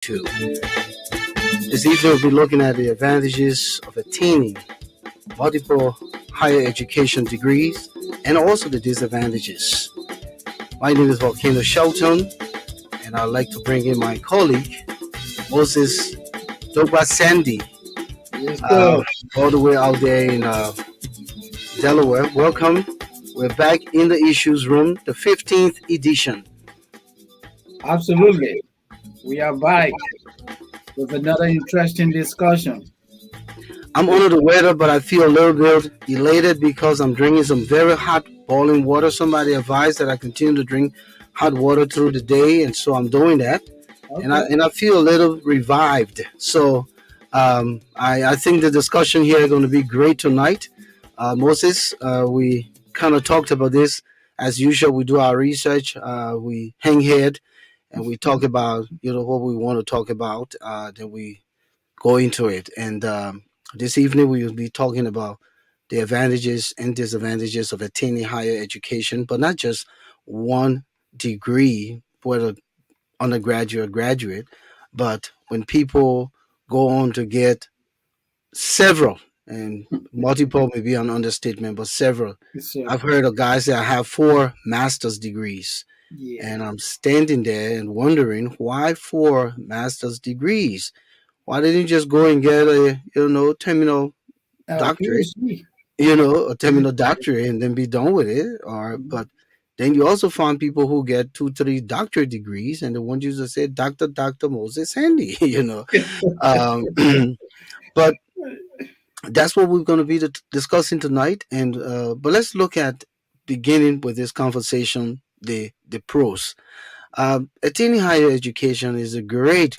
Two. This evening we'll be looking at the advantages of attaining multiple higher education degrees and also the disadvantages. My name is Volcano Shelton, and I'd like to bring in my colleague, Moses Dogba Sandy, Yes, uh, sir. all the way out there in Delaware. Welcome. We're back in the issues room, the 15th edition. Absolutely. We are back with another interesting discussion. I'm under the weather, but I feel a little bit elated because I'm drinking some very hot boiling water. Somebody advised that I continue to drink hot water through the day, and so I'm doing that. And I Okay. and I feel a little revived. So I think the discussion here is going to be great tonight. Moses, we kind of talked about this as usual. We do our research, we hang head, and we talk about what we want to talk about. Then we go into it. And this evening we will be talking about the advantages and disadvantages of attaining higher education, but not just one degree, whether undergraduate or graduate, but when people go on to get several, and multiple may be an understatement, but several. I've Several. heard of guys that have four master's degrees, Yeah. and I'm standing there and wondering why four master's degrees. Why didn't you just go and get a terminal doctorate, PhD. a terminal doctorate, and then be done with it? Or but then you also find people who get two, three doctorate degrees, and the ones you just say, Doctor Moses Handy, Um, but that's what we're going to be discussing tonight. And but let's look at beginning with this conversation the pros. Attaining higher education is a great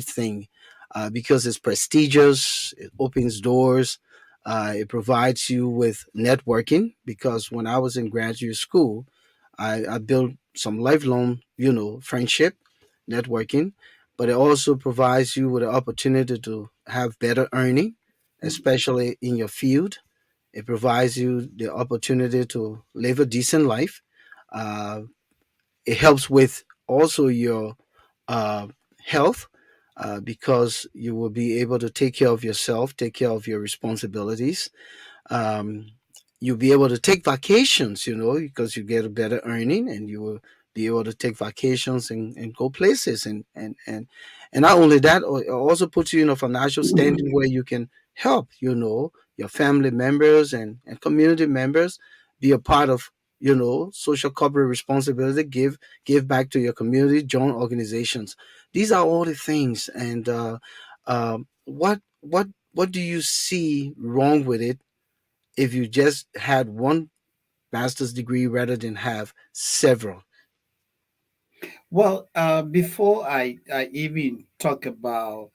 thing because it's prestigious. It opens doors. It provides you with networking. Because when I was in graduate school, I built some lifelong, friendship, networking. But it also provides you with an opportunity to have better earning, especially in your field. It provides you the opportunity to live a decent life. Uh, it helps with also your uh, health because you will be able to take care of yourself, take care of your responsibilities. Um, you'll be able to take vacations, because you get a better earning, and you will be able to take vacations and go places. And not only that, it also puts you in a financial standing where you can help, your family members and community members be a part of, social corporate responsibility, give back to your community, join organizations. These are all the things. And what do you see wrong with it if you just had one master's degree rather than have several? Well, before I even talk about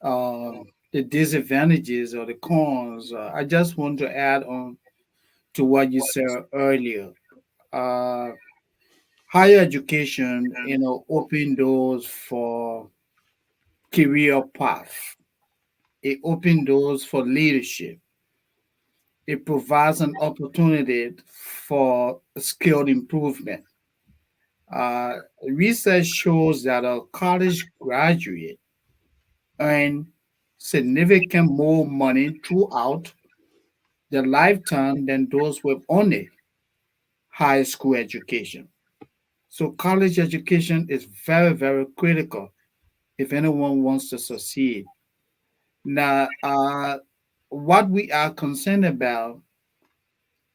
the disadvantages or the cons, I just want to add on to what you said earlier. Uh, Higher education, open doors for career path. It open doors for leadership. It provides an opportunity for skill improvement. Research shows that a college graduate earn significant more money throughout their lifetime than those with only high school education. So college education is very, very critical if anyone wants to succeed. Now, what we are concerned about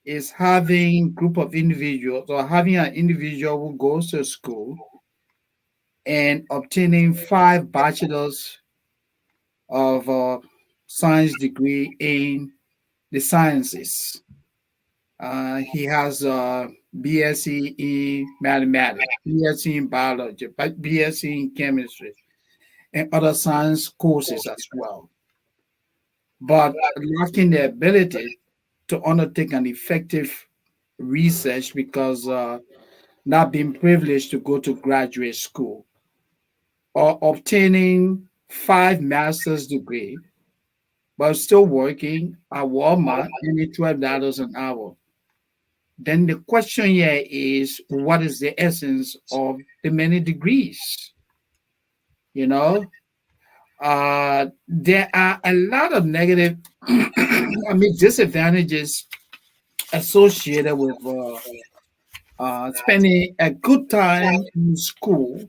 is having group of individuals or having an individual who goes to school and obtaining five bachelors of science degree in the sciences. He has a BSc in mathematics, BSc in biology, BSc in chemistry, and other science courses as well, but lacking the ability to undertake an effective research because not being privileged to go to graduate school or obtaining five master's degree but still working at Walmart earning $12 an hour. Then the question here is what is the essence of the many degrees? You know, there are a lot of negative, I mean, disadvantages associated with spending a good time in school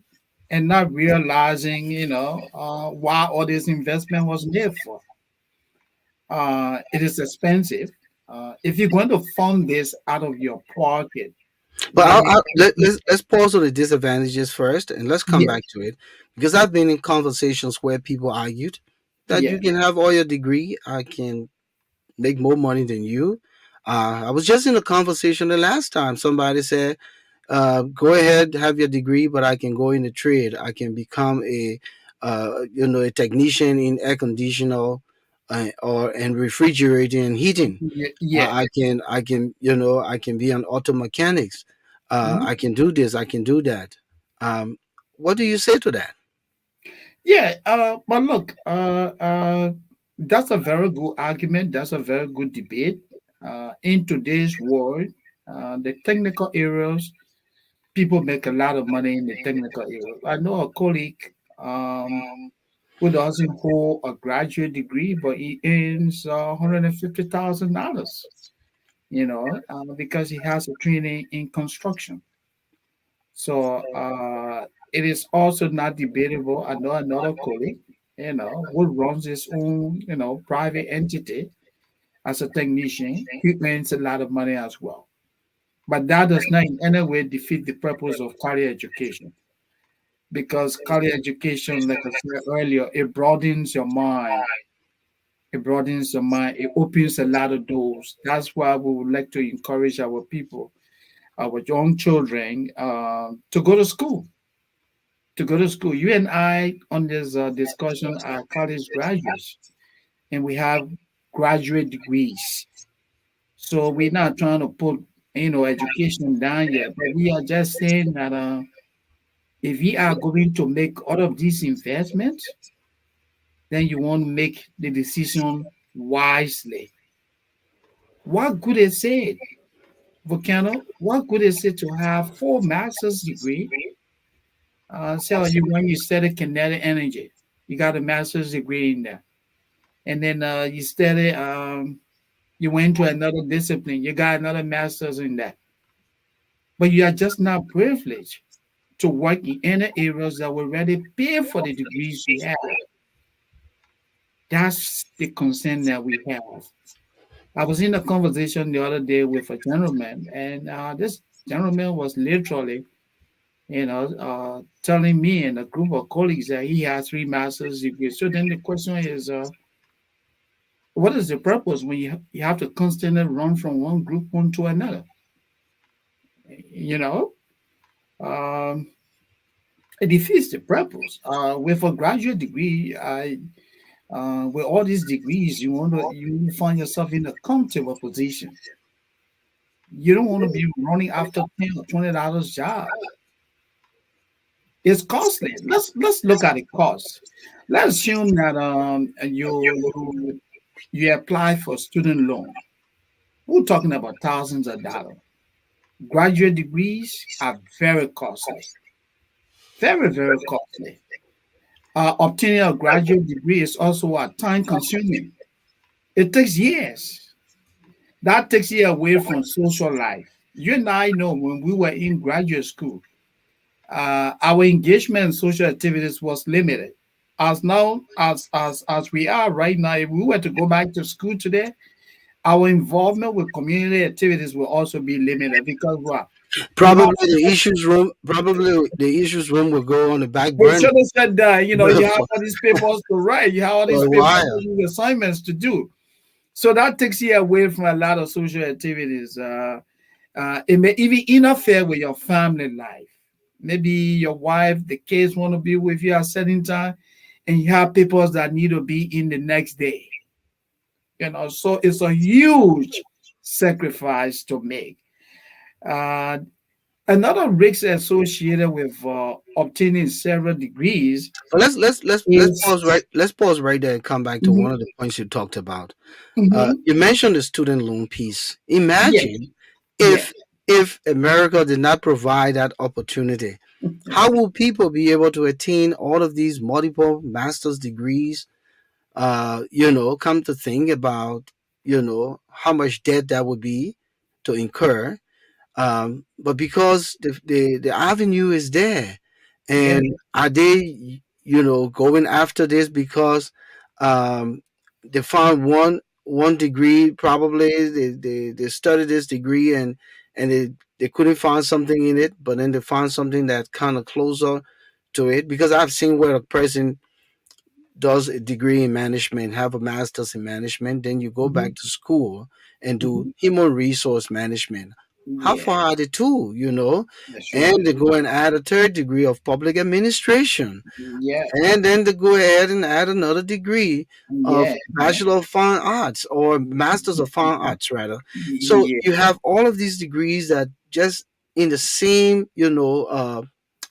and not realizing, why all this investment was made for. It is expensive. If you're going to fund this out of your pocket, But then let's pause on the disadvantages first, and let's come back yes, to it, because I've been in conversations where people argued that yeah, you can have all your degree, I can make more money than you. I was just in a conversation the last time. Somebody said, "Go ahead, have your degree, but I can go in the trade. I can become a technician in air conditioner, or and refrigerating and heating. yeah. I can be an auto mechanics. Mhm. I can do this. I can do that." Um, what do you say to that? Yeah, but look, that's a very good argument. That's a very good debate. In today's world, the technical areas, people make a lot of money in the technical area. I know a colleague who doesn't hold a graduate degree, but he earns $150,000, because he has a training in construction. So it is also not debatable. I know another colleague, who runs his own, private entity as a technician. He earns a lot of money as well. But that does not in any way defeat the purpose of career education. Because career education, like I said earlier, it broadens your mind. It broadens your mind. It opens a lot of doors. That's why we would like to encourage our people, our young children, to go to school. To go to school. You and I on this discussion are college graduates, and we have graduate degrees. So we're not trying to put education down yet, but we are just saying that if we are going to make all of these investments, then you want to make the decision wisely. What good is it, Volcano? What good is it to have four master's degree? So you when you study kinetic energy, you got a master's degree in that, and then you study, you went to another discipline, you got another master's in that, but you are just not privileged to work in any areas that will already pay for the degrees you have. That's the concern that we have. I was in a conversation the other day with a gentleman, and this gentleman was literally, telling me and a group of colleagues that he has three master's degrees. So then the question is, what is the purpose when you have to constantly run from one group one to another? You know, um, it defeats the purpose. With a graduate degree, with all these degrees, you find yourself in a comfortable position. You don't want to be running after $10 or $20 job. It's costly. Let's look at the cost. Let's assume that you apply for student loan. We're talking about thousands of dollars. Graduate degrees are very costly, very very costly. Obtaining a graduate degree is also time consuming. It takes years. That takes you away from social life. You and I know when we were in graduate school, our engagement in social activities was limited. As now as we are right now, if we were to go back to school today, our involvement with community activities will also be limited because what you have Probably the issues room will go on the back we burner should have said that you have for, all these papers to write, you have all for these a papers, all while. these assignments to do. So that takes you away from a lot of social activities. It may even interfere with your family life. Maybe your wife, the kids want to be with you at a certain time, and you have people that need to be in the next day. So it's a huge sacrifice to make. Uh, Another risk associated with obtaining several degrees But let's is, pause right there and come back to one mhm, of the points you talked about. mhm, You mentioned the student loan piece. yeah, Imagine yeah, if America did not provide that opportunity. How will people be able to attain all of these multiple master's degrees? Come to think about, how much debt that would be to incur. But because the avenue is there, Yeah, and are they, going after this because um, they found one degree, probably they studied this degree, and they couldn't find something in it, but then they found something that kind of closer to it. Because I've seen where a person does a degree in management, have a master's in management, then you go hmm back to school and do hmm human resource management. How yeah, far are the two, that's true. And they go and add a third degree of public administration. Yeah, And then they go ahead and add another degree of yeah, yeah, Bachelor of Fine Arts or Masters of Fine Arts, rather. So yeah, you have all of these degrees that just in the same,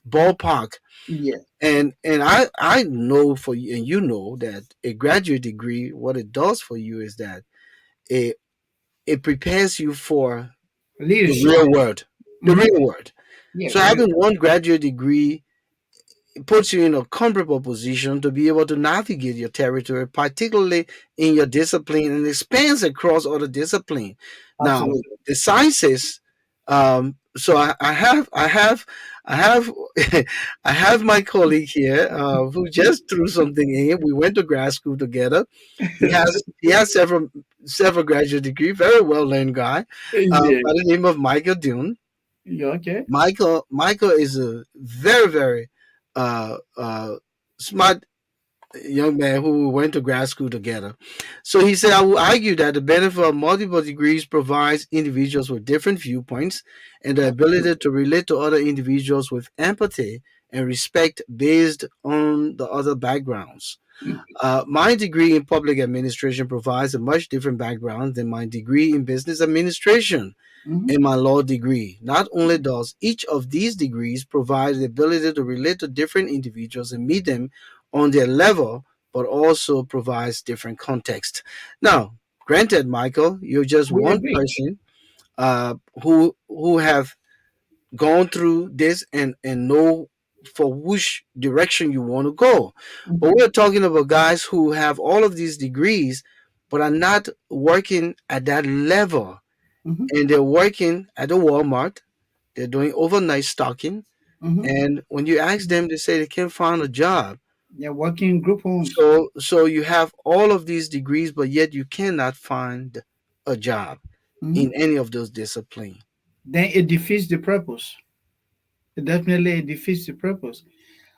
ballpark. yeah. And I know for you, and you know that a graduate degree, what it does for you is that it it prepares you for the Leadership. real world. The hmm real world. Yeah, So real. having one graduate degree, it puts you in a comfortable position to be able to navigate your territory, particularly in your discipline, and expands across other discipline. Now, Absolutely. the sciences. So I have, I have my colleague here who just threw something in. We went to grad school together. He has several graduate degrees. Very well learned guy, Yeah. by the name of Michael Dune. You okay? Michael is a very, very smart young man who went to grad school together. So he said, I will argue that the benefit of multiple degrees provides individuals with different viewpoints and the ability to relate to other individuals with empathy and respect based on the other backgrounds. My degree in public administration provides a much different background than my degree in business administration Mm-hmm. and my law degree. Not only does each of these degrees provide the ability to relate to different individuals and meet them on their level, but also provides different context. Now, granted, Michael, you're just We one agree. person who have gone through this and know for which direction you want to go. But Mm-hmm. we're talking about guys who have all of these degrees but are not working at that level, Mm-hmm. and they're working at a Walmart. They're doing overnight stocking, Mm-hmm. and when you ask them, they say they can't find a job. Yeah, working in group homes. So you have all of these degrees, but yet you cannot find a job Mm-hmm. in any of those disciplines. Then it defeats the purpose. It definitely defeats the purpose.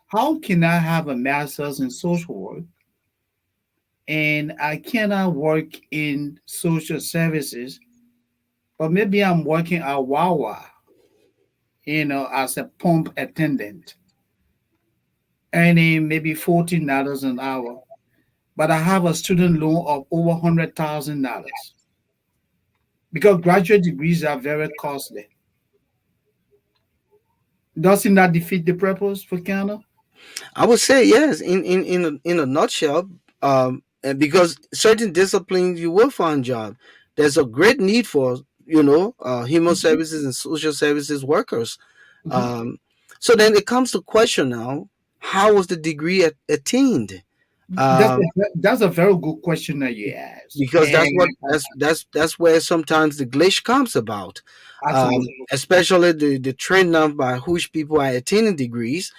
How can I have a master's in social work and I cannot work in social services, but maybe I'm working at Wawa, as a pump attendant, earning maybe $14 an hour, but I have a student loan of over $100,000 because graduate degrees are very costly. Doesn't that defeat the purpose for Canada? I would say yes. In a nutshell, and because certain disciplines you will find job. There's a great need for human Mhm, services and social services workers. mhm. Um, so then it comes to question now: how was the degree attained? Um, That's a very good question that you asked, because that's and what that's where sometimes the glitch comes about, absolutely. especially the trend now by which people are attaining degrees.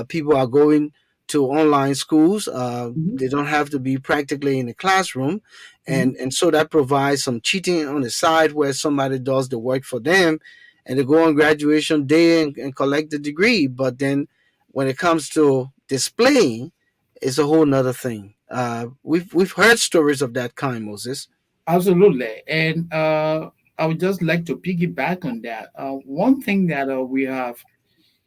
People are going to online schools. Mhm, They don't have to be practically in the classroom, mhm. and so that provides some cheating on the side where somebody does the work for them, and they go on graduation day and collect the degree. But then when it comes to displaying, it's a whole nother thing. We've heard stories of that kind, Moses. Absolutely, and I would just like to piggyback on that. One thing that we have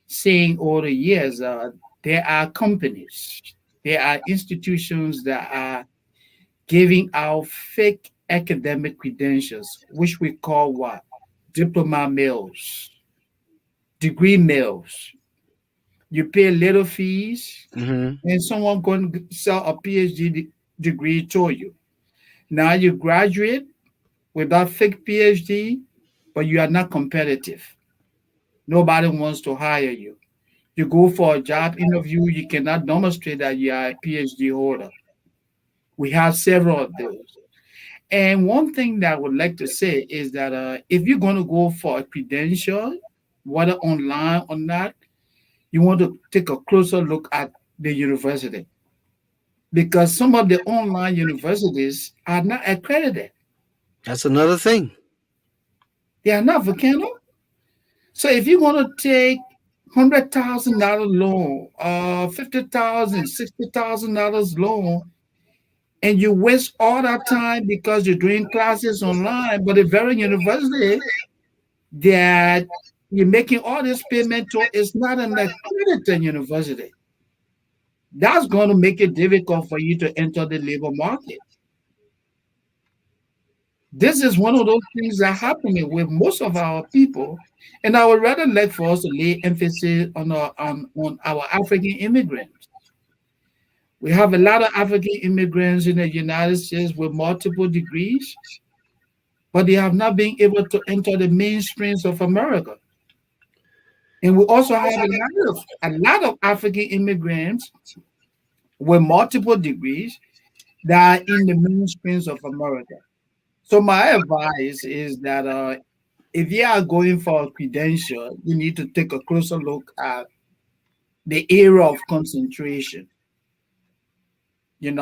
seen over the years, there are companies, there are institutions that are giving out fake academic credentials, which we call what? Diploma mills, degree mills. You pay little fees, Hmm. and someone going to sell a PhD degree to you. Now you graduate with that fake PhD, but you are not competitive. Nobody wants to hire you. You go for a job interview, you cannot demonstrate that you are a PhD holder. We have several of those. And one thing that I would like to say is that if you're going to go for a credential, whether online or not, you want to take a closer look at the university because some of the online universities are not accredited. That's another thing. They are not Volcano. So if you want to take $100,000 loan, $50,000, $60,000 loan, and you waste all that time because you're doing classes online, but the very university that you're making all this payment to is not an accredited university. That's going to make it difficult for you to enter the labor market. This is one of those things that are happening with most of our people. And I would rather like for us to lay emphasis on our African immigrants. We have a lot of African immigrants in the United States with multiple degrees, but they have not been able to enter the mainstreams of America. And we also have a lot of African immigrants with multiple degrees that are in the mainstreams of America. So my advice is that if you are going for a credential, you need to take a closer look at the area of concentration. And You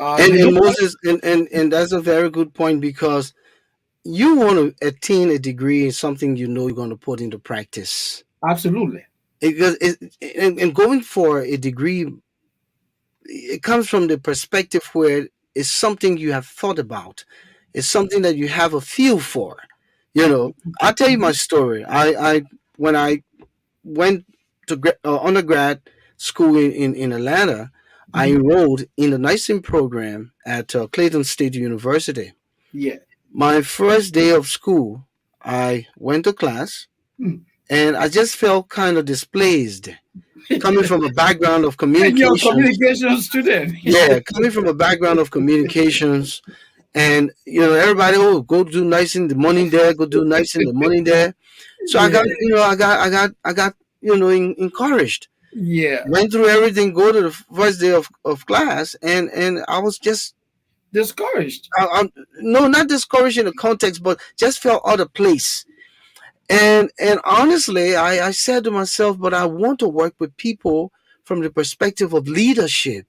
and don't Moses, and that's a very good point because you want to attain a degree in something you know you're going to put into practice. absolutely. Because and going for a degree, it comes from the perspective where it's something you have thought about. It's something that you have a feel for. I'll tell you my story. I when I went to undergrad school in Atlanta, I Mhm. enrolled in the nursing program at Clayton State University. Yeah. My first day of school, I went to class Mm. and I just felt kind of displaced coming from a background of And you're a communications. communication student. Yeah, coming from a background of communications, and everybody, go do nice in the money there, go do nice in the money there. So I Yeah. got, I got encouraged. Yeah. Went through everything, go to the first day of class, and I was just, Discouraged. no, not discouraged in the context, but just felt out of place. And honestly, I said to myself, but I want to work with people from the perspective of leadership.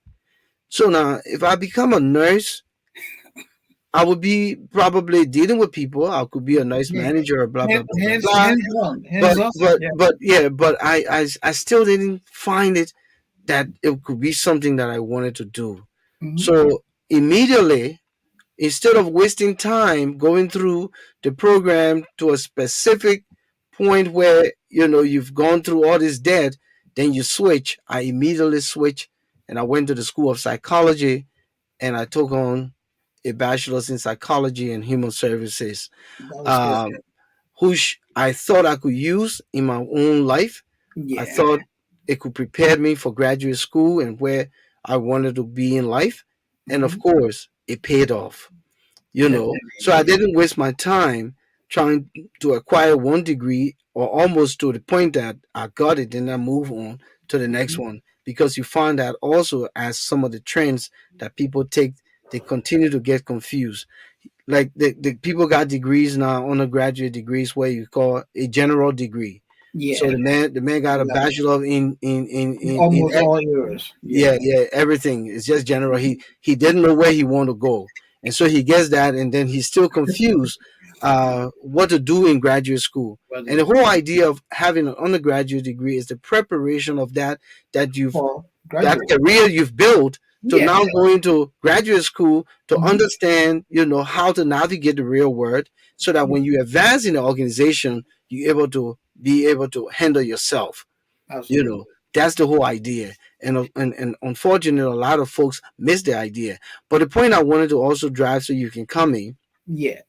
So now, if I become a nurse, I would be probably dealing with people. I could be a nice Yeah. manager, or blah blah blah blah blah. Hands on. But Hands on. but Yeah. but yeah, but I still didn't find it that it could be something that I wanted to do. Mhm. So immediately, instead of wasting time going through the program to a specific point where you've gone through all this debt, then you switch. I immediately switched, and I went to the School of Psychology, and I took on a bachelor's in psychology and human services, That was good. um, which I thought I could use in my own life. I Yeah. thought it could prepare me for graduate school and where I wanted to be in life. And of Mhm. course, it paid off. So I Definitely. didn't waste my time trying to acquire one degree, or almost to the point that I got it, then I move on to the next Mhm. one, because you find that also as some of the trends that people take, they continue to get confused. Like the people got degrees now, undergraduate degrees, where you call a general degree. So Yeah. the man got a Right. bachelor in Almost all years. Yeah. yeah, yeah, everything is just general. He didn't know where he wanted to go, and so he gets that, and then he's still confused what to do in graduate school. What And the is whole idea of having an undergraduate degree is the preparation of that for that graduate? career you've built, to Yeah. now go into graduate school to Mhm. understand, how to navigate the real world, so that Yeah. when you advance in the organization, you're able to be able to handle yourself. you know Absolutely. that's the whole idea. And unfortunately, a lot of folks miss the idea. But the point I wanted to also drive, so you can come in, Yeah.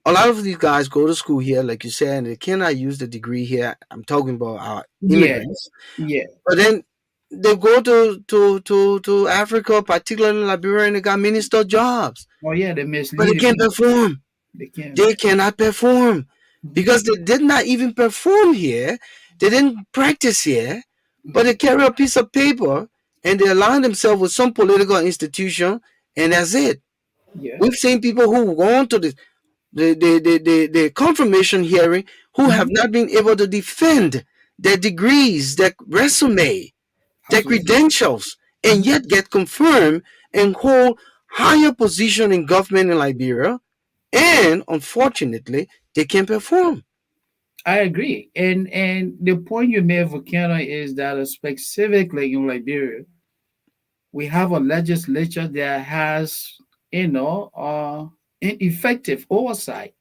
a lot of these guys go to school here, like you said, and they cannot use the degree here. I'm talking about our Yeah. immigrants. Yeah. But then they go to Africa, particularly Liberia, and they got minister jobs, Oh yeah, they but they misleading can't people. perform. They can. They cannot perform Mhm. because they did not even perform here. They didn't practice here. but they carry a piece of paper and they align themselves with some political institution, and that's it. Yeah. We've seen people who go on to the confirmation hearing who have Mhm. not been able to defend their degrees, their resume, their Absolutely. credentials, and Mhm. yet get confirmed and hold higher position in government in Liberia. And unfortunately, they can perform. I agree. And the point you made, Volcano, is that specifically in Liberia, we have a legislature that has, ineffective oversight.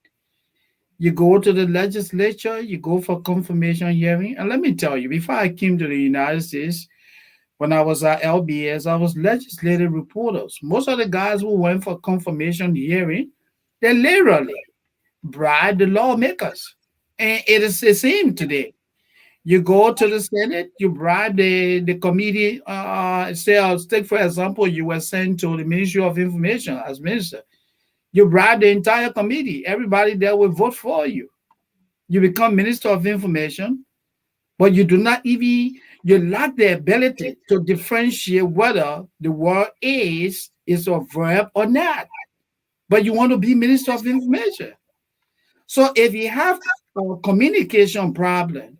You go to the legislature, you go for confirmation hearing. And let me tell you, before I came to the United States, when I was at LBS, I was legislative reporters. Most of the guys who went for confirmation hearing, they literally bribed the lawmakers. And it is the same today. You go to the Senate, you bribe the committee. Say, I'll take for example, you were sent to the Ministry of Information as minister. You bribe the entire committee. Everybody there will vote for you. You become Minister of Information, but you do not even, you lack the ability to differentiate whether the word is a verb or not. But you want to be Minister of Information. So if you have a communication problem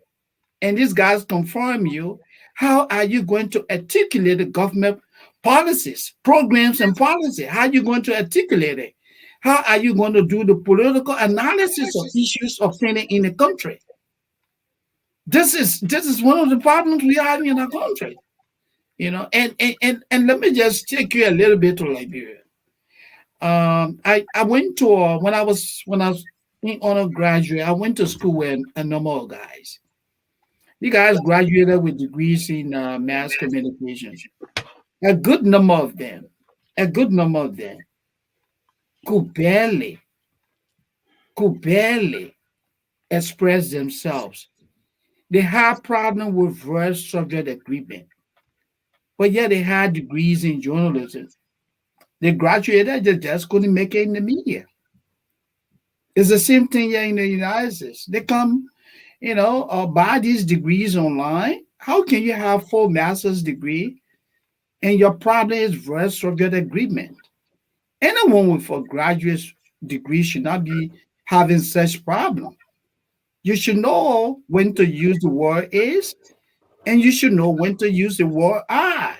and these guys confirm you, how are you going to articulate the government policies, programs, and policy? How are you going to articulate it? How are you going to do the political analysis of issues obtaining in the country? This is one of the problems we have in our country. And let me just take you a little bit to Liberia. I went to when I was in undergraduate, I went to school with a number of guys. You guys graduated with degrees in mass communications. A good number of them, a good number of them could barely, could barely express themselves. They had problem with verse subject agreement, but yet they had degrees in journalism. They graduated, they just couldn't make it in the media. It's the same thing here in the United States. They come, buy these degrees online. How can you have full master's degree and your problem is verse subject agreement? Anyone with a graduate degree should not be having such problem. You should know when to use the word is, and you should know when to use the word I.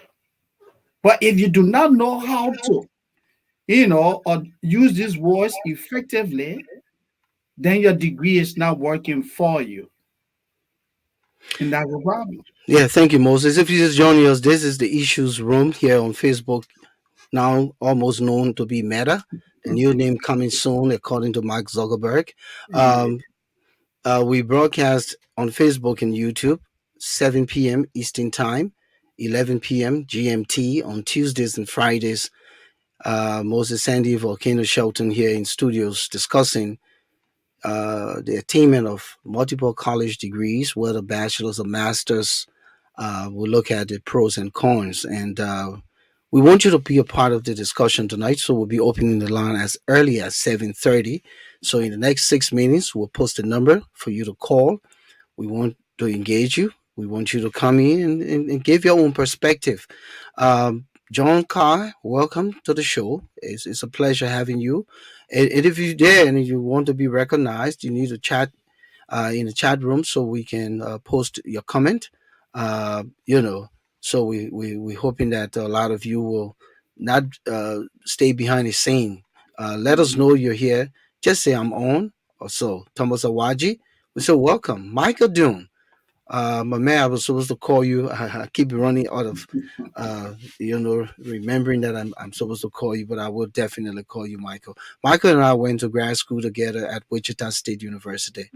But if you do not know how to, or use these words effectively, then your degree is not working for you. And that's a problem. Yeah, thank you, Moses. If you just joining us, this is the Issues Room here on Facebook, now almost known to be Meta. The new name coming soon, according to Mark Zuckerberg. Yeah. Um, we broadcast on Facebook and YouTube, 7 p.m. Eastern Time, 11 p.m. GMT on Tuesdays and Fridays. Moses Sandy, Volcano, Shelton here in studios discussing the attainment of multiple college degrees, whether bachelor's or master's. We'll look at the pros and cons, and we want you to be a part of the discussion tonight. So we'll be opening the line as early as 7:30. So in the next 6 minutes, we'll post a number for you to call. We want to engage you. We want you to come in and give your own perspective. John Carr, welcome to the show. It's a pleasure having you. And if you're there and you want to be recognized, you need to chat in the chat room so we can post your comment. Uh, you know, so we hoping that a lot of you will not stay behind the scene. Let us Mhm. know you're here. Just say I'm on or so. Thomas Awaji, we say welcome. Michael Dune, my man, I was supposed to call you. I keep running out of, remembering that I'm supposed to call you, but I will definitely call you Michael. Michael and I went to grad school together at Wichita State University.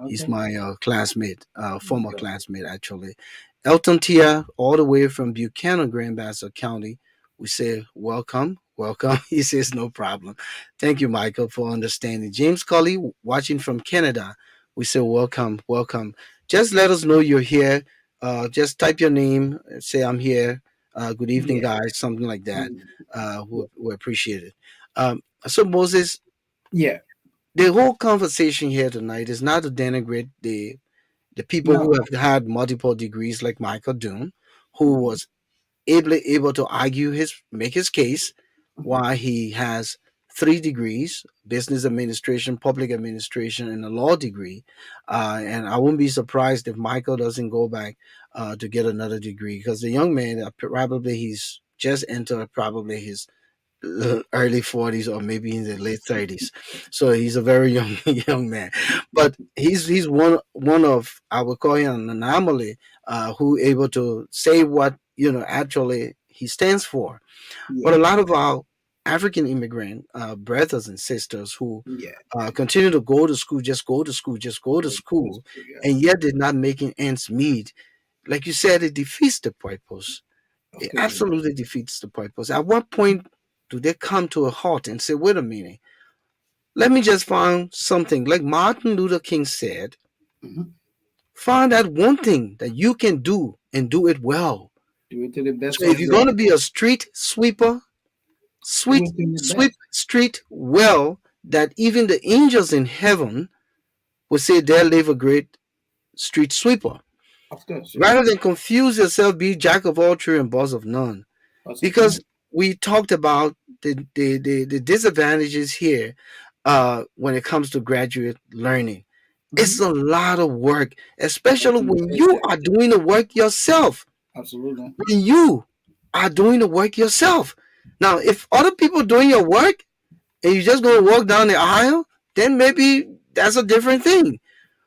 He's Okay. my classmate, former classmate, actually. Elton Tia, all the way from Buchanan, Grand Bassa County. We say, welcome, welcome. He says, no problem. Thank you, Michael, for understanding. James Colley, watching from Canada. We say, welcome, welcome. Just let us know you're here. Just type your name, say, I'm here. Good evening, Yeah. guys, something like that. Mhm. We appreciate it. So, Moses, Yeah. the whole conversation here tonight is not to denigrate The people who No. have had multiple degrees, like Michael Doom, who Mhm. was able to argue make his case why he has 3 degrees: business administration, public administration, and a law degree. And I wouldn't be surprised if Michael doesn't go back to get another degree, because the young man, probably he's just entered probably his early 40s or maybe in the late 30s, so he's a very young young man. But he's one of, I would call him an anomaly, who able to say what actually he stands for. But a Yeah. lot of our African immigrant brothers and sisters who Yeah. continue to go to school, just go to school, just go to Go to school, school, yeah. and yet they're not making ends meet. Like you said, it defeats the purpose. Of It course. absolutely defeats the purpose. At what point do they come to a halt and say, wait a minute, let me just find something? Like Martin Luther King said, Mm-hmm. find that one thing that you can do and do it well. Do it to the best So if of you're your going to be a street sweeper, do it to the sweep best. street well, that even the angels in heaven will say, there live a great street sweeper. Of course, yeah. Rather than confuse yourself, be jack of all trades and boss of none. Lots of Because none. we talked about the disadvantages here when it comes to graduate learning. It's Mm-hmm. a lot of work, especially Making when you mistakes. are doing the work yourself. Absolutely. When you are doing the work yourself. Now, if other people doing your work and you're just going to walk down the aisle, then maybe that's a different thing.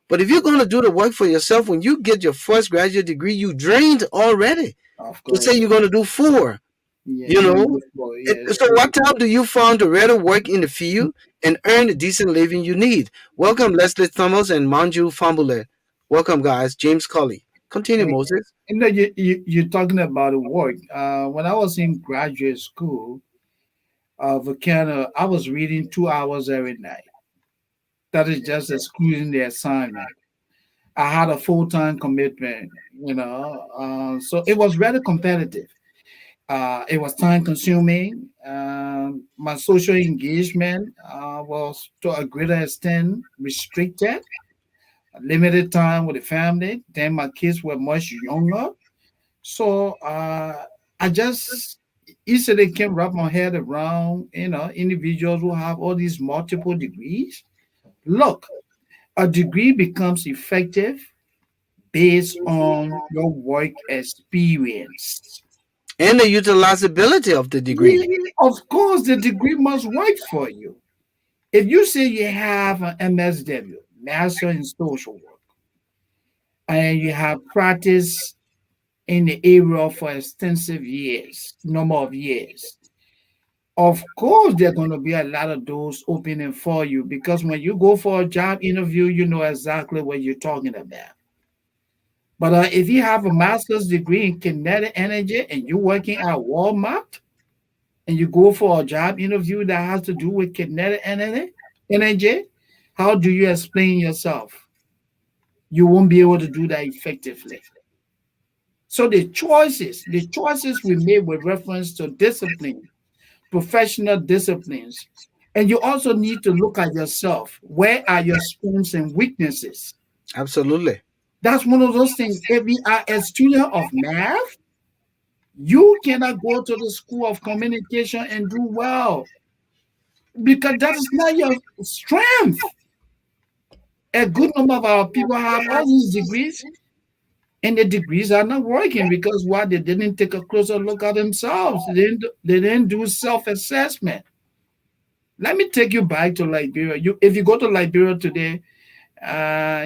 But if you're going to do the work for yourself, when you get your first graduate degree, you drained already. Of To say course. you're going to do 4, Yeah, you you're gonna know. look for yeah, it's So true. what time do you find to rather work in the field and earn the decent living you need? Welcome, Leslie Thomas and Manju Fambule. Welcome, guys. James Colley. Continue, And, Moses. you're talking about the work. When I was in graduate school, Volcano, I was reading 2 hours every night. That is just excluding the assignment. I had a full time commitment, so it was very competitive. It was time consuming. My social engagement was to a greater extent restricted, limited time with the family. Then my kids were much younger. So I just easily can wrap my head around, individuals who have all these multiple degrees. Look, a degree becomes effective based on your work experience. And the utilizability of the degree. Yeah, of course, the degree must work for you. If you say you have an MSW, Master in Social Work, and you have practiced in the area for extensive years, number of years, of course, there are going to be a lot of doors opening for you because when you go for a job interview, you know exactly what you're talking about. But if you have a master's degree in kinetic energy and you're working at Walmart and you go for a job interview that has to do with kinetic energy, how do you explain yourself? You won't be able to do that effectively. So the choices we made with reference to discipline, professional disciplines, and you also need to look at yourself. Where are your strengths and weaknesses? Absolutely. That's one of those things. If you are a student of math, you cannot go to the school of communication and do well because that is not your strength. A good number of our people have all these degrees, and the degrees are not working because why they didn't take a closer look at themselves. They didn't do self-assessment. Let me take you back to Liberia. If you go to Liberia today,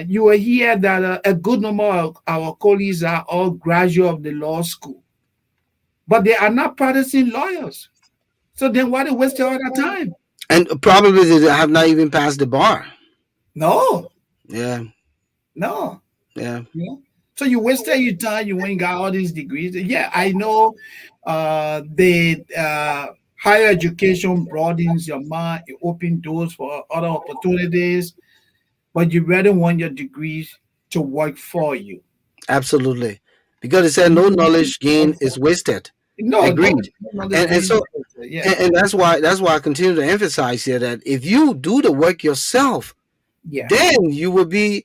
you will hear that a good number of our colleagues are all graduate of the law school, but they are not practicing lawyers. So then why they waste all that time? And probably they have not even passed the bar. No, Yeah, no. yeah, Yeah. So you wasted your time. You ain't got all these degrees. Yeah, I know. The higher education broadens your mind, it opens doors for other opportunities, but you really want your degrees to work for you. absolutely. Because it said no knowledge gain is wasted. No, no, Agreed. no knowledge And gain. so Yeah, and that's why I continue to emphasize here that if you do the work yourself, yeah, then you will be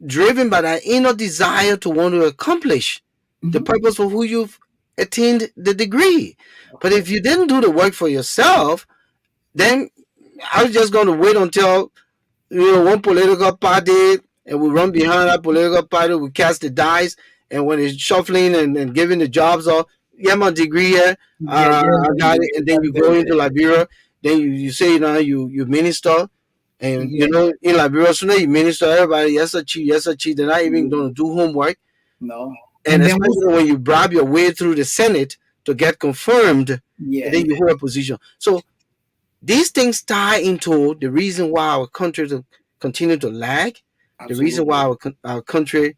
driven by that inner desire to want to accomplish the Hmm. purpose for who you've attained the degree. Of But if course. you didn't do the work for yourself, then I was just going to wait until one political party, and we run behind that political party, we cast the dice, and when it's shuffling and giving the jobs off, yeah, my degree here, Yeah, yeah, I got it, and then that's you go it. into Liberia, then you say you minister, and Yeah, in Liberia, sooner you minister, everybody, yes, sir, chief, they're not even yeah. going to do homework, No. and And then what's, especially when you bribe your way through the Senate to get confirmed, and yeah, then you hold a position. So these things tie into the reason why our country to continue to lag, the reason why absolutely. our country,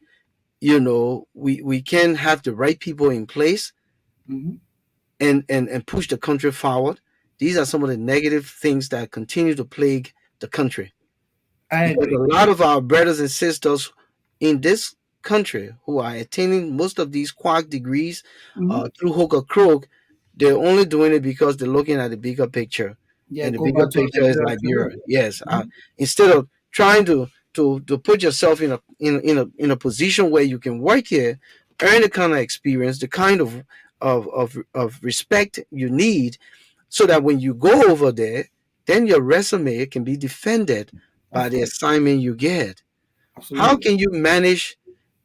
we can have the right people in place Hmm. and push the country forward. These are some of the negative things that continue to plague the country, I because agree. a lot of our brothers and sisters in this country who are attaining most of these quack degrees Hmm. through hook or crook, they're only doing it because they're looking at the bigger picture, Yeah, and the go bigger back to picture is Liberia today. Liberia. Yes, Mhm. instead of trying to put yourself in a position where you can work here, earn the kind of experience, the kind of respect you need, so that when you go over there, then your resume can be defended by Of the course. assignment you get. How Absolutely. can you manage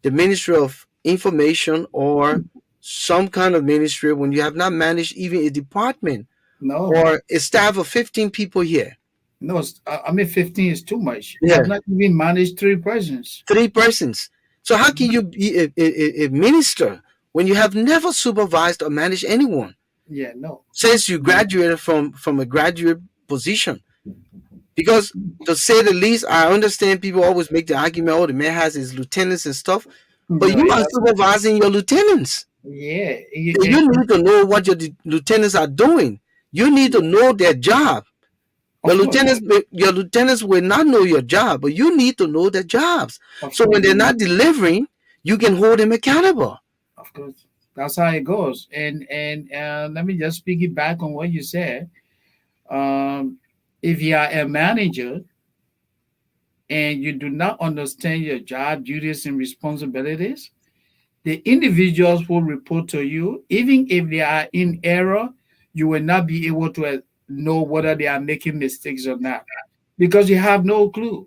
the Ministry of Information or some kind of ministry when you have not managed even a department No, or a staff of 15 people here? no, I mean, 15 is too much. You have Yeah, not even managed three presidents. three persons. So how can you be a minister when you have never supervised or managed anyone Yeah, no. since you graduated from a graduate position? Because to say the least, I understand people always make the argument, oh, the man has his lieutenants and stuff, but No, you it are doesn't. supervising your lieutenants. Yeah, You need to know what your lieutenants are doing. You need to know their job. Your of course, lieutenants, your lieutenants will not know your job, but you need to know their jobs. of So when course, they're not delivering, you can hold them accountable. of course. That's how it goes. And let me just piggyback on what you said. Um, if you are a manager and you do not understand your job duties and responsibilities, the individuals who report to you, even if they are in error, you will not be able to know whether they are making mistakes or not because you have no clue.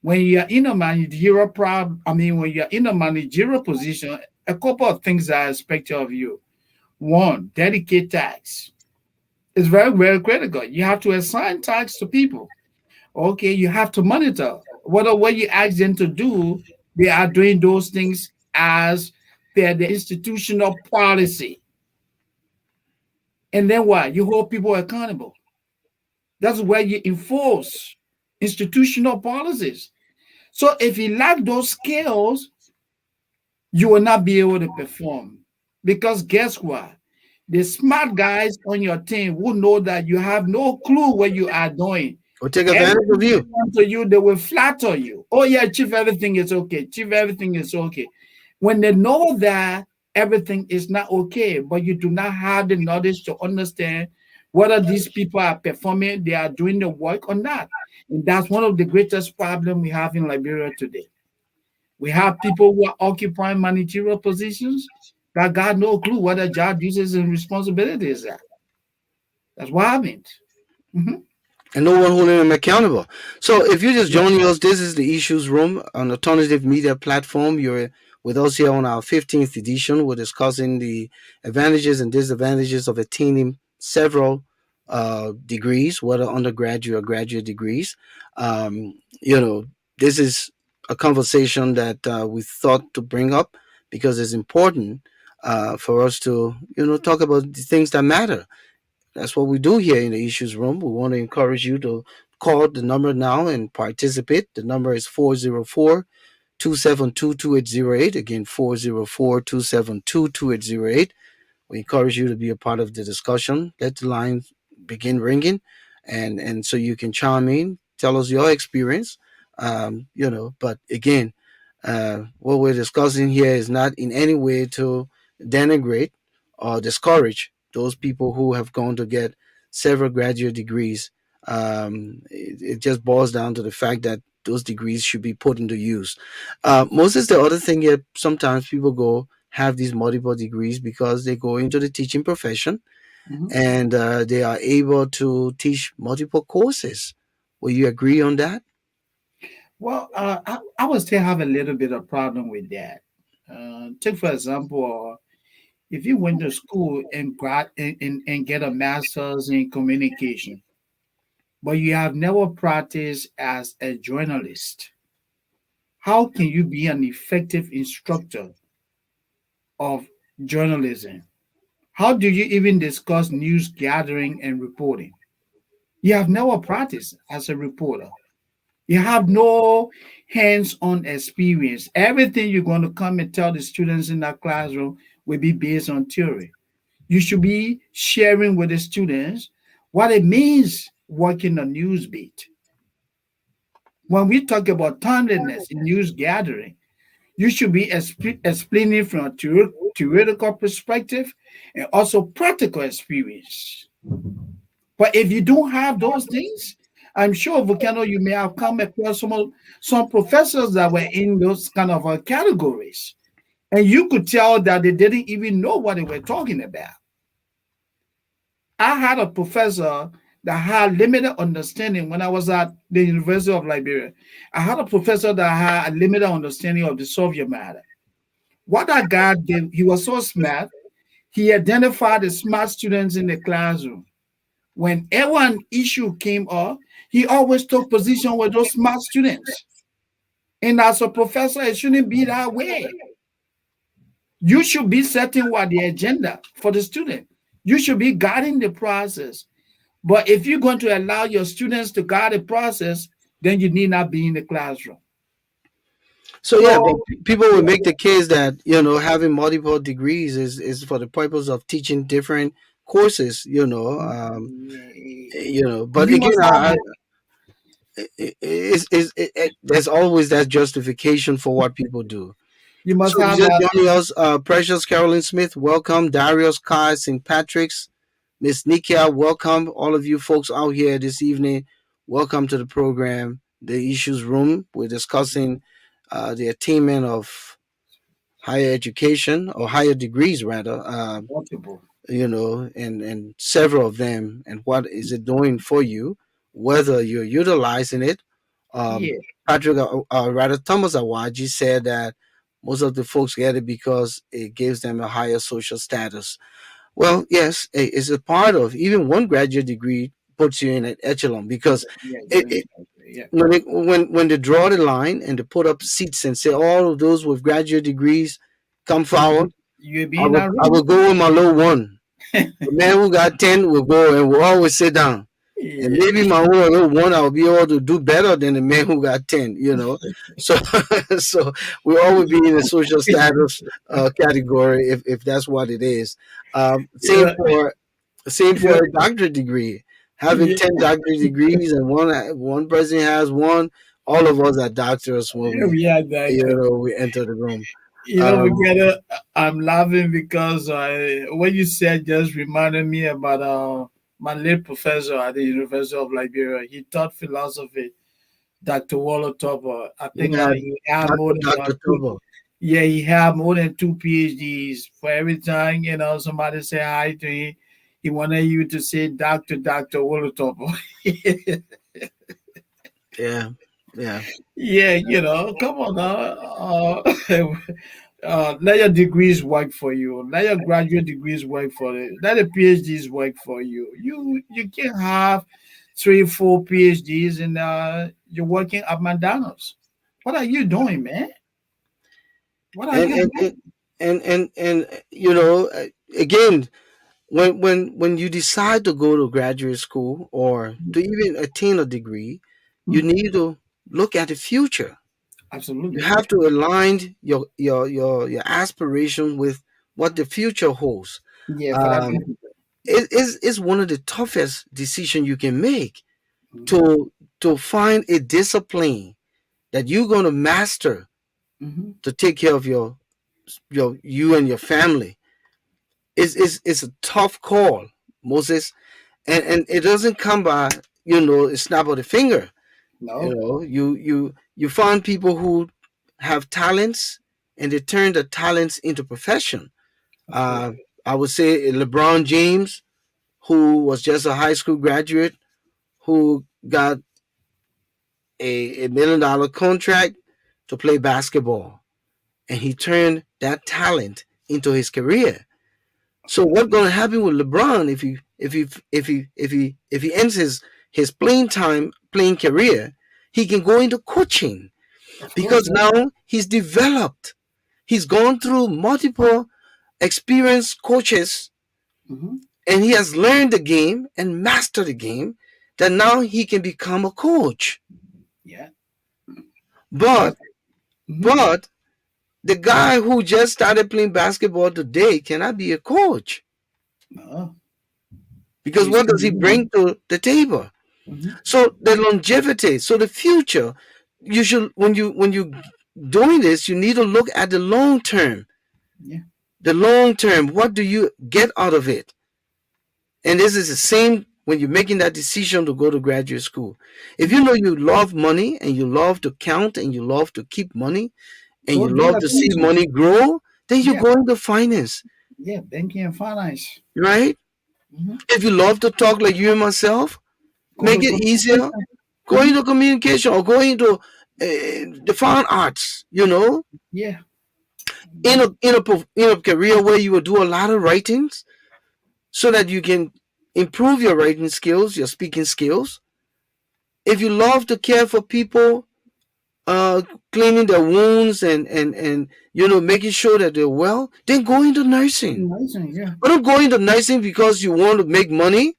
When you are in a managerial when you are in a managerial position, a couple of things are expected of you. One, dedicate tasks. It's very, very critical. You have to assign tasks to people. Okay, you have to monitor whether what you ask them to do, they are doing those things as per the institutional policy. And then what? You hold people accountable. That's where you enforce institutional policies. So if you lack those skills, you will not be able to perform. Because guess what? The smart guys on your team will know that you have no clue what you are doing. Or take advantage Everything of you. they come to you, they will flatter you. Oh yeah, chief, everything is okay. Chief, everything is okay. When they know that everything is not okay, but you do not have the knowledge to understand whether these people are performing, they are doing the work or not. And that's one of the greatest problems we have in Liberia today. We have people who are occupying managerial positions that got no clue what their job duties and responsibilities are. That's what happens. Mhm. And no one holding them accountable. So if you're just Yeah. joining us, this is the Issues Room, an alternative media platform. You're with us here on our 15th edition. We're discussing the advantages and disadvantages of attaining several degrees, whether undergraduate or graduate degrees. Um, you know, this is a conversation that we thought to bring up because it's important for us to, talk about the things that matter. That's what we do here in the Issues Room. We want to encourage you to call the number now and participate. The number is 404-272-2808. Again, 404-272-2808. We encourage you to be a part of the discussion. Let the line begin ringing, and so you can chime in, tell us your experience. But again, what we're discussing here is not in any way to denigrate or discourage those people who have gone to get several graduate degrees. It just boils down to the fact that those degrees should be put into use. Moses, the other thing is sometimes people go have these multiple degrees because they go into the teaching profession Mhm. and they are able to teach multiple courses. Will you agree on that? Well, I would still have a little bit of problem with that. Take for example, if you went to school and and get a master's in communication, but you have never practiced as a journalist, how can you be an effective instructor of journalism? How do you even discuss news gathering and reporting? You have never practiced as a reporter. You have no hands on experience. Everything you're going to come and tell the students in that classroom will be based on theory. You should be sharing with the students what it means working a news beat. When we talk about timeliness in news gathering, you should be explaining from a theoretical perspective and also practical experience. But if you don't have those things, I'm sure, Volcano, you may have come across some professors that were in those kind of categories, and you could tell that they didn't even know what they were talking about. I had a professor that had limited understanding when I was at the University of Liberia. I had a professor that had a limited understanding of the Soviet matter. What that guy did, he was so smart, he identified the smart students in the classroom. Whenever an issue came up, he always took position with those smart students. And as a professor, it shouldn't be that way. You should be setting what the agenda for the student. You should be guiding the process. But if you're going to allow your students to guide the process, then you need not be in the classroom. So yeah, but So, people will make the case that having multiple degrees is for the purpose of teaching different courses. But you again, must have there's always that justification for what people do. you So must have just joining us, Precious Carolyn Smith, welcome. Darius Kai, St. Patrick's, Miss Nikia, welcome. All of you folks out here this evening, welcome to the program, The Issues Room. We're discussing the attainment of higher education or higher degrees rather, multiple. and several of them, and what is it doing for you, whether you're utilizing it. um, Yeah. Patrick, rather Thomas Awaji said that most of the folks get it because it gives them a higher social status. Well, yes, it's a part of even one graduate degree puts you in an echelon because Yeah, it, yeah, it yeah. when they draw the line and they put up seats and say all of those with graduate degrees come forward, You'll be I in will that I room. will go with my low one. The man who got 10 will go and will always sit down. And Yeah. maybe my own little one, I'll be able to do better than the man who got 10. So, so we always be in a social status category if that's what it is. Same Yeah. for Yeah. a doctorate degree. Having Yeah. 10 doctorate degrees and one person has one, all of us are doctors when Yeah, we had that. we enter the room. We Um, gotta. I'm laughing because what you said just reminded me about my late professor at the University of Liberia. He taught philosophy, Dr. Walter Topper. I think yeah, he had more than Dr. two. Turbo. Yeah, he had more than two PhDs. For every time somebody say hi to him, he wanted you to say Doctor Walter Topper. Yeah, yeah. Yeah, come on now. Let your degrees work for you. Let your graduate degrees work for you. Let the PhDs work for you. You can have 3, 4 PhDs and you're working at McDonald's. What are you doing, man? What are and you and doing? and and again, when you decide to go to graduate school or to even attain a degree, you Mhm. need to look at the future. You Absolutely. have to align your aspiration with what the future holds. Yeah, for that. um it's one of the toughest decisions you can make Mhm. to find a discipline that you're going to master Mhm. to take care of you and your family. It's a tough call, Moses, and it doesn't come by a snap of the finger. You No. know, you find people who have talents and they turn the talents into profession. Of course. Uh, I would say LeBron James, who was just a high school graduate, who got a $1 million contract to play basketball, and he turned that talent into his career. Of So course. what's going to happen with LeBron if he ends his playing time playing career? He can go into coaching Of course. because now he's developed. He's gone through multiple experienced coaches Mm-hmm. and he has learned the game and mastered the game that now he can become a coach. Yeah. But That's. Mm-hmm. but the guy who just started playing basketball today cannot be a coach No. because He's what still does he bring learning. to the table? Mm-hmm. So the longevity, so the future, you should when you doing this, you need to look at the long term. Yeah. The long term, what do you get out of it? And this is the same when you're making that decision to go to graduate school. If you Mm-hmm. know you love money and you love to count and you love to keep money and Go you get love to see attention. money grow, then you Yeah. go into finance, Yeah. Banking and finance. right? Mm-hmm. If you love to talk like you and myself, Go make to it easier. communication. Go Mm-hmm. into communication or go into the fine arts. Yeah. In a career where you will do a lot of writings, so that you can improve your writing skills, your speaking skills. If you love to care for people, uh, cleaning their wounds and making sure that they're well, then go into nursing. Amazing. Yeah. But don't go into nursing because you want to make money,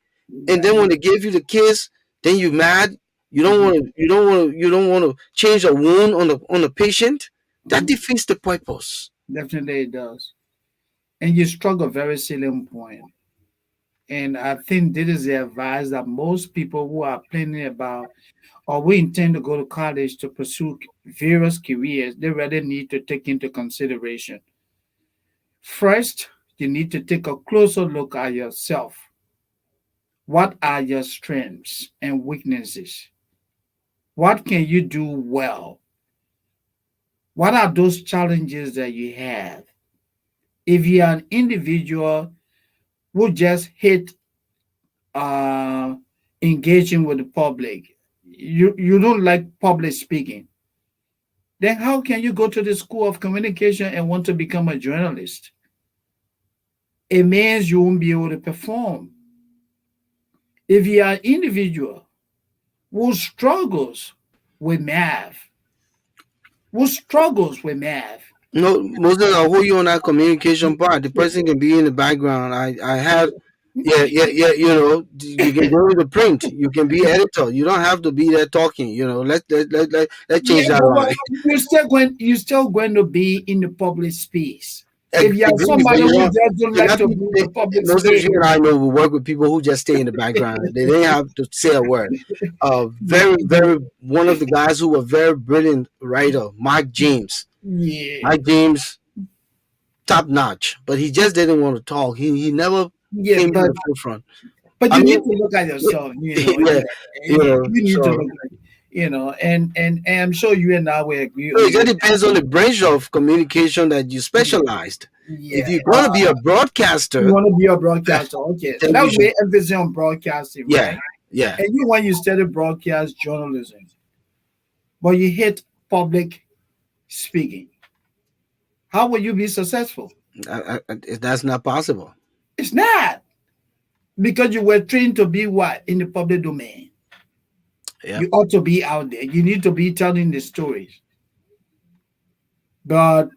and then when Exactly. they give you the kiss, then you mad. You don't Mm-hmm. want to. You don't want to. You don't want to change a wound on the patient. That Mm-hmm. defeats the purpose. Definitely it does. And you struck a very salient point. And I think this is the advice that most people who are planning about or we intend to go to college to pursue various careers, they really need to take into consideration. First, you need to take a closer look at yourself. What are your strengths and weaknesses? What can you do well? What are those challenges that you have? If you're an individual who just hate uh, engaging with the public, you don't like public speaking, then how can you go to the school of communication and want to become a journalist? It means you won't be able to perform. If you are an individual who struggles with math, No, Moses, I'll hold you on that communication part. The person can be in the background. I had, yeah, yeah, yeah. You can go with the print. You can be editor. You don't have to be there talking. Let's yeah, change that but line. you're still going to be in the public space. If you are Agree, but somebody you who don't. just don't You're like not. to be in the public Moses, space, you and I know we work with people who just stay in the background. They didn't have to say a word. yeah, Very, very one of the guys who were very brilliant writer, Mike James. yeah, Mike James, top notch, but he just didn't want to talk. He never yeah, came to but the forefront. I you mean, need to look at yourself. yeah, You need to so look at, and I'm sure you and I will agree so on it just this. depends on the branch of communication that you specialized. If Yeah, you're going to be a you broadcaster, want to be a eh, broadcaster. Okay, then you let's should. lay emphasis on broadcasting, Yeah, right? yeah. And you when you study broadcast journalism, but you hate public speaking, how will you be successful? That's not possible. It's not because you were trained to be what in the public domain. Yeah. You ought to be out there. You need to be telling the stories, but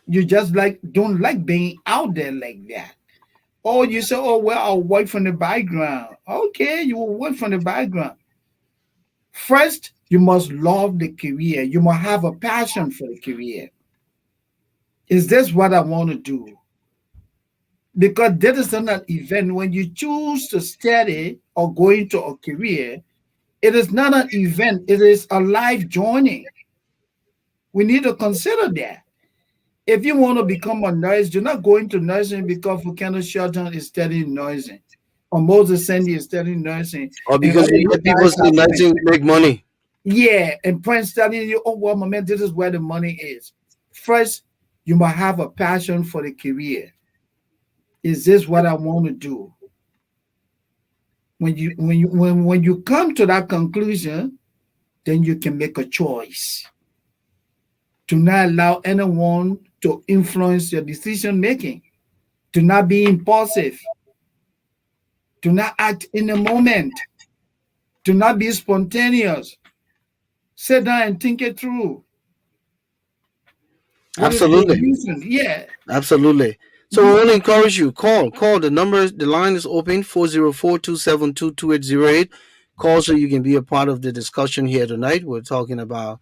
you just like don't like being out there like that. Oh, you say, oh well, I'll work from the background. Okay, you will work from the background. First, you must love the career. You must have a passion for the career. Is this what I want to do? Because that is not an event. When you choose to study or go into a career, it is not an event, it is a life journey. We need to consider that. If you want to become a nurse, you're not going to nursing because Volcano Shelton is studying nursing, or Moses Sandy is studying nursing, Or and because all you you hear people guys say are friends. nothing make money. Yeah, and Prince telling you, oh well, my man, this is where the money is. First, you must have a passion for the career. Is this what I want to do? When you come to that conclusion, then you can make a choice. Do not allow anyone to influence your decision making. Do not be impulsive. Do not act in the moment. Do not be spontaneous. Sit down and think it through. What is the Absolutely. reason? Yeah. Absolutely. So Mhm. I want to encourage you. Call. The line is open 404-272-2808. Call so you can be a part of the discussion here tonight. We're talking about,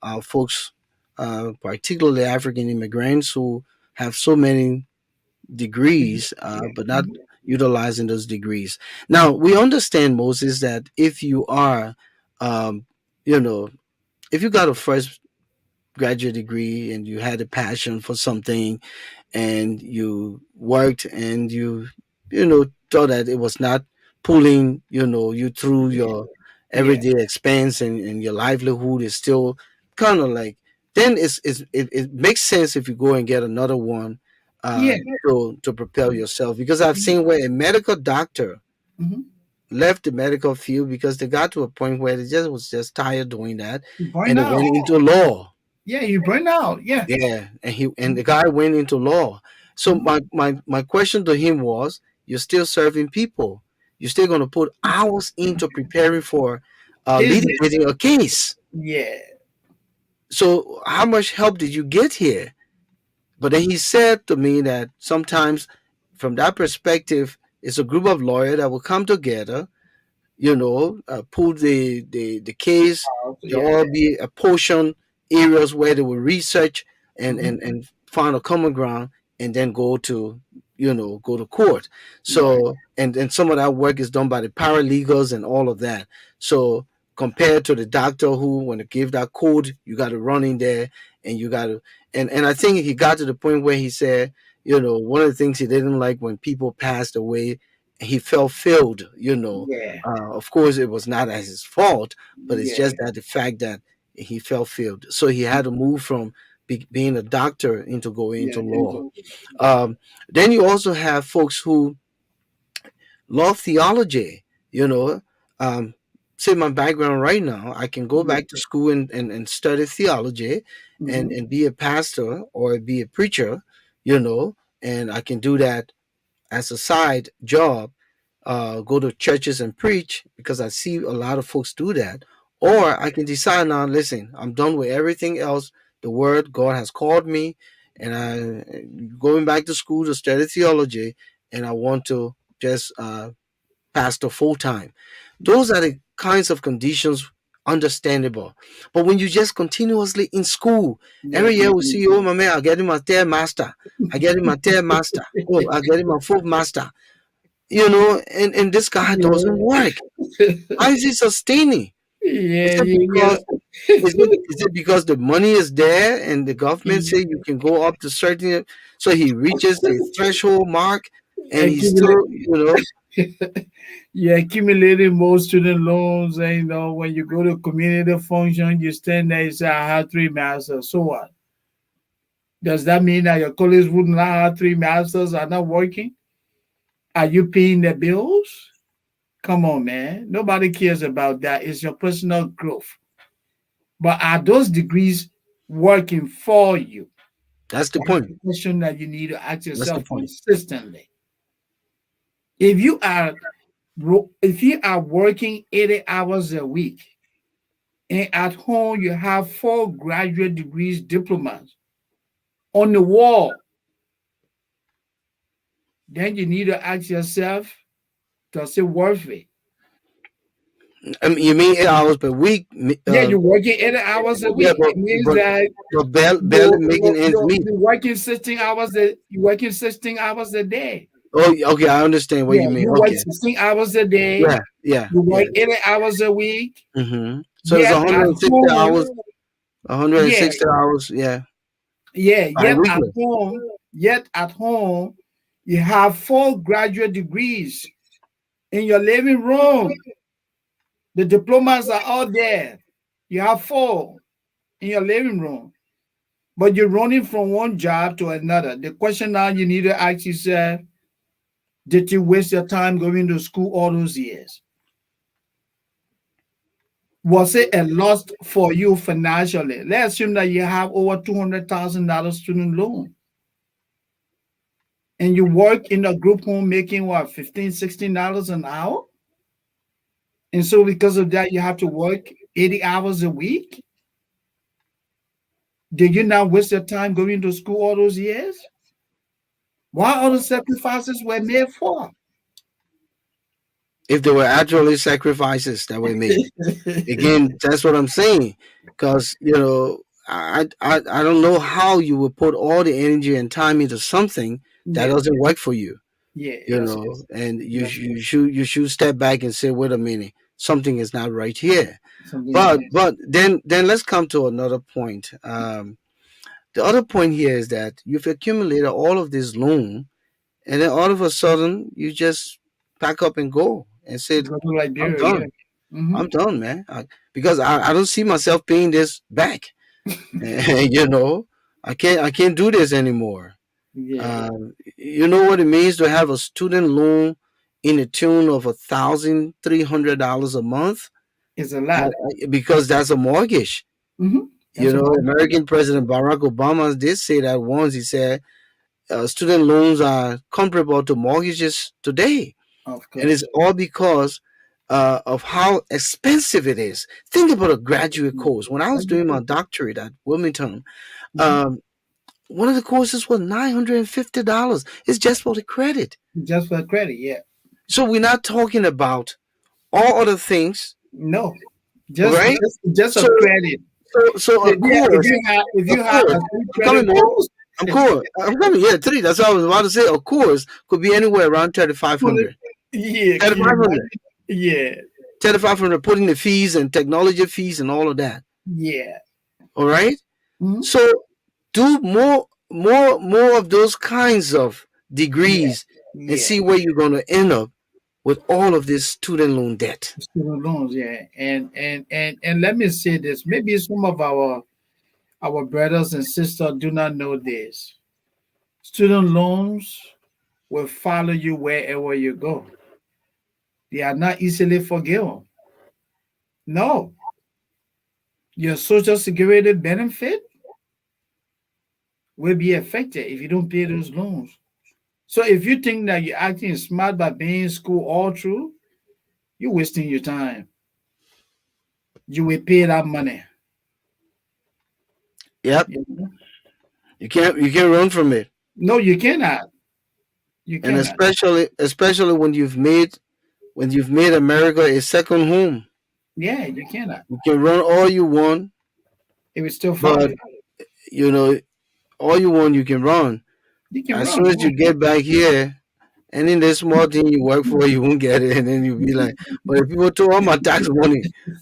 our folks, particularly African immigrants who have so many degrees, Yeah. but not utilizing those degrees. Now, we understand, Moses, that if you are, um, you know, if you got a first graduate degree and you had a passion for something and you worked and you thought that it was not pulling you through Yeah. your Yeah. everyday expense, and your livelihood is still kind of like, then it makes sense if you go and get another one, Yeah. to prepare yourself, because I've seen where a medical doctor Mhm. left the medical field because they got to a point where they just was just tired doing that, You burn and they out. went into law. Yeah, you burn out. Yeah. Yeah, and the guy went into law. So Mhm. my question to him was, you're still serving people. You're still going to put hours into preparing for Is it? litigating a case. Yeah. So how much help did you get here? But then he said to me that sometimes, from that perspective, it's a group of lawyers that will come together, pull the case. There Yeah. will be a portion areas where they will research and Mhm. and and find a common ground, and then go to court. Right. So, and some of that work is done by the paralegals and all of that. So compared to the doctor who, when they give that code, you got to run in there, and you got to, and I think he got to the point where he said, one of the things he didn't like when people passed away, he felt failed. Yeah. Of course, it was not as his fault, but it's Yeah. just that the fact that he felt failed. So he had to move from being a doctor into going Yeah. into law. Um, then you also have folks who love theology. You know, um, say my background right now, I can go Yeah. back to school and study theology, and, Mhm. and be a pastor or be a preacher, you know, and I can do that as a side job, go to churches and preach, because I see a lot of folks do that. Or I can decide now, listen, I'm done with everything else. The word God has called me, and I going back to school to study theology, and I want to just pastor full time. Those are the kinds of conditions understandable. But when you just continuously in school, Yeah. every year we see, oh my man, I get him my third master. I get him my third master. Oh, I get him my fourth master. And this guy doesn't Yeah. work. How is he sustaining? Is Yeah. it You because get is it because the money is there and the government say you can go up to certain, so he reaches the threshold mark and he's accumulate. still, You're accumulating more student loans, and when you go to community function, you stand there and say, "I have three masters." So what? Does that mean that your colleagues who not have three masters are not working? Are you paying the bills? Come on, man. Nobody cares about that. It's your personal growth. But are those degrees working for you? that's the That's point. the question that you need to ask That's the yourself point. consistently. If you are if you are working 80 hours a week, and at home you have four graduate degrees diplomas on the wall, then you need to ask yourself, does it worth it? I mean, you mean 8 hours per week? Yeah, you're working 80 hours a Yeah, week. It means but that barely making ends meet. you're working 16 hours you're working 16 hours a day. Oh, okay, I understand what Yeah, you mean. you work Okay, 16 hours a day, yeah, yeah, you yeah. work 80 hours a week, So it's yet at 160 home, hours. 160 yeah, hours. Yeah, yeah, bi-weekly. yet at home, you have four graduate degrees in your living room. The diplomas are all there. You have four in your living room, but you're running from one job to another. The question now you need to ask yourself: did you waste your time going to school all those years? Was it a loss for you financially? Let's assume that you have over $200,000 student loan and you work in a group home making what, 15, $16 an hour? And so because of that, you have to work 80 hours a week. Did you not waste your time going to school all those years? What other sacrifices were made for? If there were actually sacrifices that were made. Again, that's what I'm saying. Because, I don't know how you would put all the energy and time into something that Yeah, doesn't work for you. yeah, that's it. And you That's sh- it. you should step back and say, wait a minute, something is not right here. Something is But then let's come to another point. The other point here is that you've accumulated all of this loan, and then all of a sudden you just pack up and go and say, go to I'm Liberia, yeah. done. Mm-hmm. I'm done, man. Because I don't see myself paying this back. you know, I can't do this anymore. Yeah, You know what it means to have a student loan in the tune of $1,300 a month, it's a lot. because that's a mortgage. Mm-hmm. That's a market. American President Barack Obama did say that once. He said student loans are comparable to mortgages today, Of and it's course. all because of how expensive it is. Think about a graduate course. When I was doing my doctorate at Wilmington, Mm-hmm. um, one of the courses was $950. It's just for the credit. Just for credit, yeah. So we're not talking about all other things, No, just right? just just a So, credit. so a course, If a you have course. a three I'm coming, credit man. course, I'm cool. I'm coming. Yeah, three. That's what I was about to say. A course could be anywhere around 3,500. yeah, can you 3,500. imagine? Yeah, 3,500, putting the fees and technology fees and all of that. yeah. All right. Mhm. So do more of those kinds of Yeah, degrees and yeah. see where you're going to end up with all of this student loan debt. Student loans, yeah. And let me say this. Maybe some of our brothers and sisters do not know this. Student loans will follow you wherever you go. They are not easily forgiven. No, your social security benefit will be affected if you don't pay those loans. So if you think that you're acting smart by being in school all through, you're wasting your time. You will pay that money. Yep. You know? You can't run from it. No, you cannot. You And cannot. especially when you've made America a second home. Yeah, you cannot. You can run all you want, It will still follow but you. you know all you want you can run. You can As run. soon as you get back here, and in this small thing you work for, you won't get it, and then you'll be like, "But if people took all my tax money,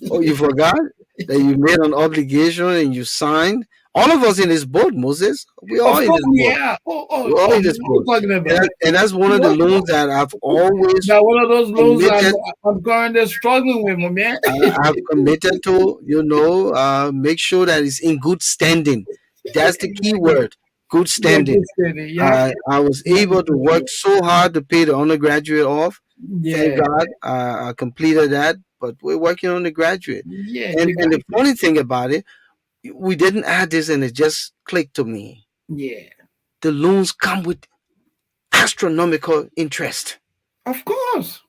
oh, you forgot that you made an obligation and you signed." All of us in this boat, Moses. We all Of in course, this boat. yeah. We're all in What this are you boat, talking and, about? that's one of the What? loans that I've always Now, one of those loans committed. I'm currently struggling with, my man. I've committed to, make sure that it's in good standing. That's the key Exactly. word, good Yeah, standing. good steady. Yep. I was Yep. able to work so hard to pay the undergraduate off. Thank Yeah. God I completed that, but we're working on the graduate. Yeah, And you got. and the funny thing about it, we didn't add this, and it just clicked to me. Yeah. The loans come with astronomical interest. Of course.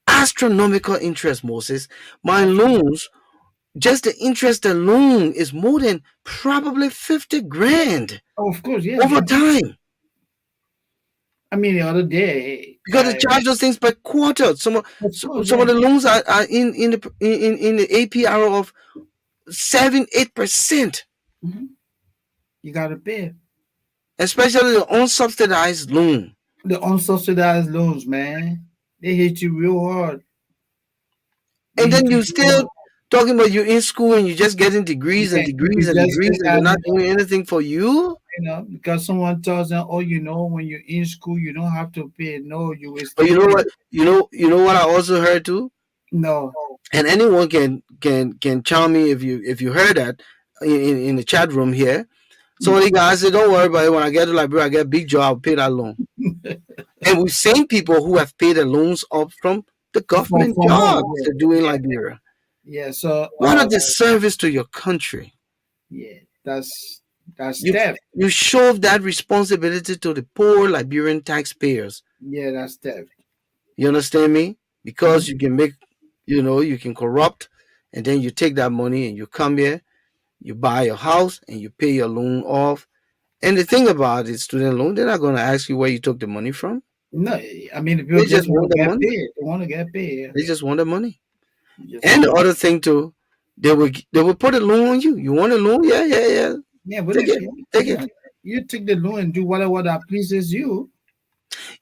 Astronomical interest, Moses. My Of course. loans, just the interest alone is more than probably 50 grand Of course. Yeah. over time. I mean, the other day, Because they charge those things per quarter. Some of, of so- course, some of yeah. the loans are in the APR of 7-8%, Mhm. You got to pay especially the unsubsidized loan. the unsubsidized loans, man. They hit you real hard. They And then hit you you real hard. still talking about you're in school and you're just getting You degrees and can degrees you and just degrees, and they're not doing anything for you. because someone tells them, oh, when you're in school, you don't have to pay. No, you will But still you know pay. what? You know what I also heard too? No. And anyone can tell me if you heard that in the chat room here. So Mm. the guy said, "Don't worry about it. When I get to Liberia, I get a big job. I'll pay that loan." And we've seen people who have paid their loans up from the government From home, jobs yeah, they do in yeah, Liberia. yeah. So, What a disservice to your country. yeah, that's You theft. you shove that responsibility to the poor Liberian taxpayers. Yeah, that's theft. You understand me? Because Mhm. you can make, you can corrupt, and then you take that money and you come here, you buy a house, and you pay your loan off. And the thing about it, student loan, they're not going to ask you where you took the money from. No, I mean, the people They just just want want the to get money. paid. They want to get paid. Yeah. They just want the money. You just And want the to. other thing too, they will put a loan on you. You want a loan? Yeah, yeah, yeah. Yeah, but Take it, take yeah, it. you take the loan and do whatever that pleases you.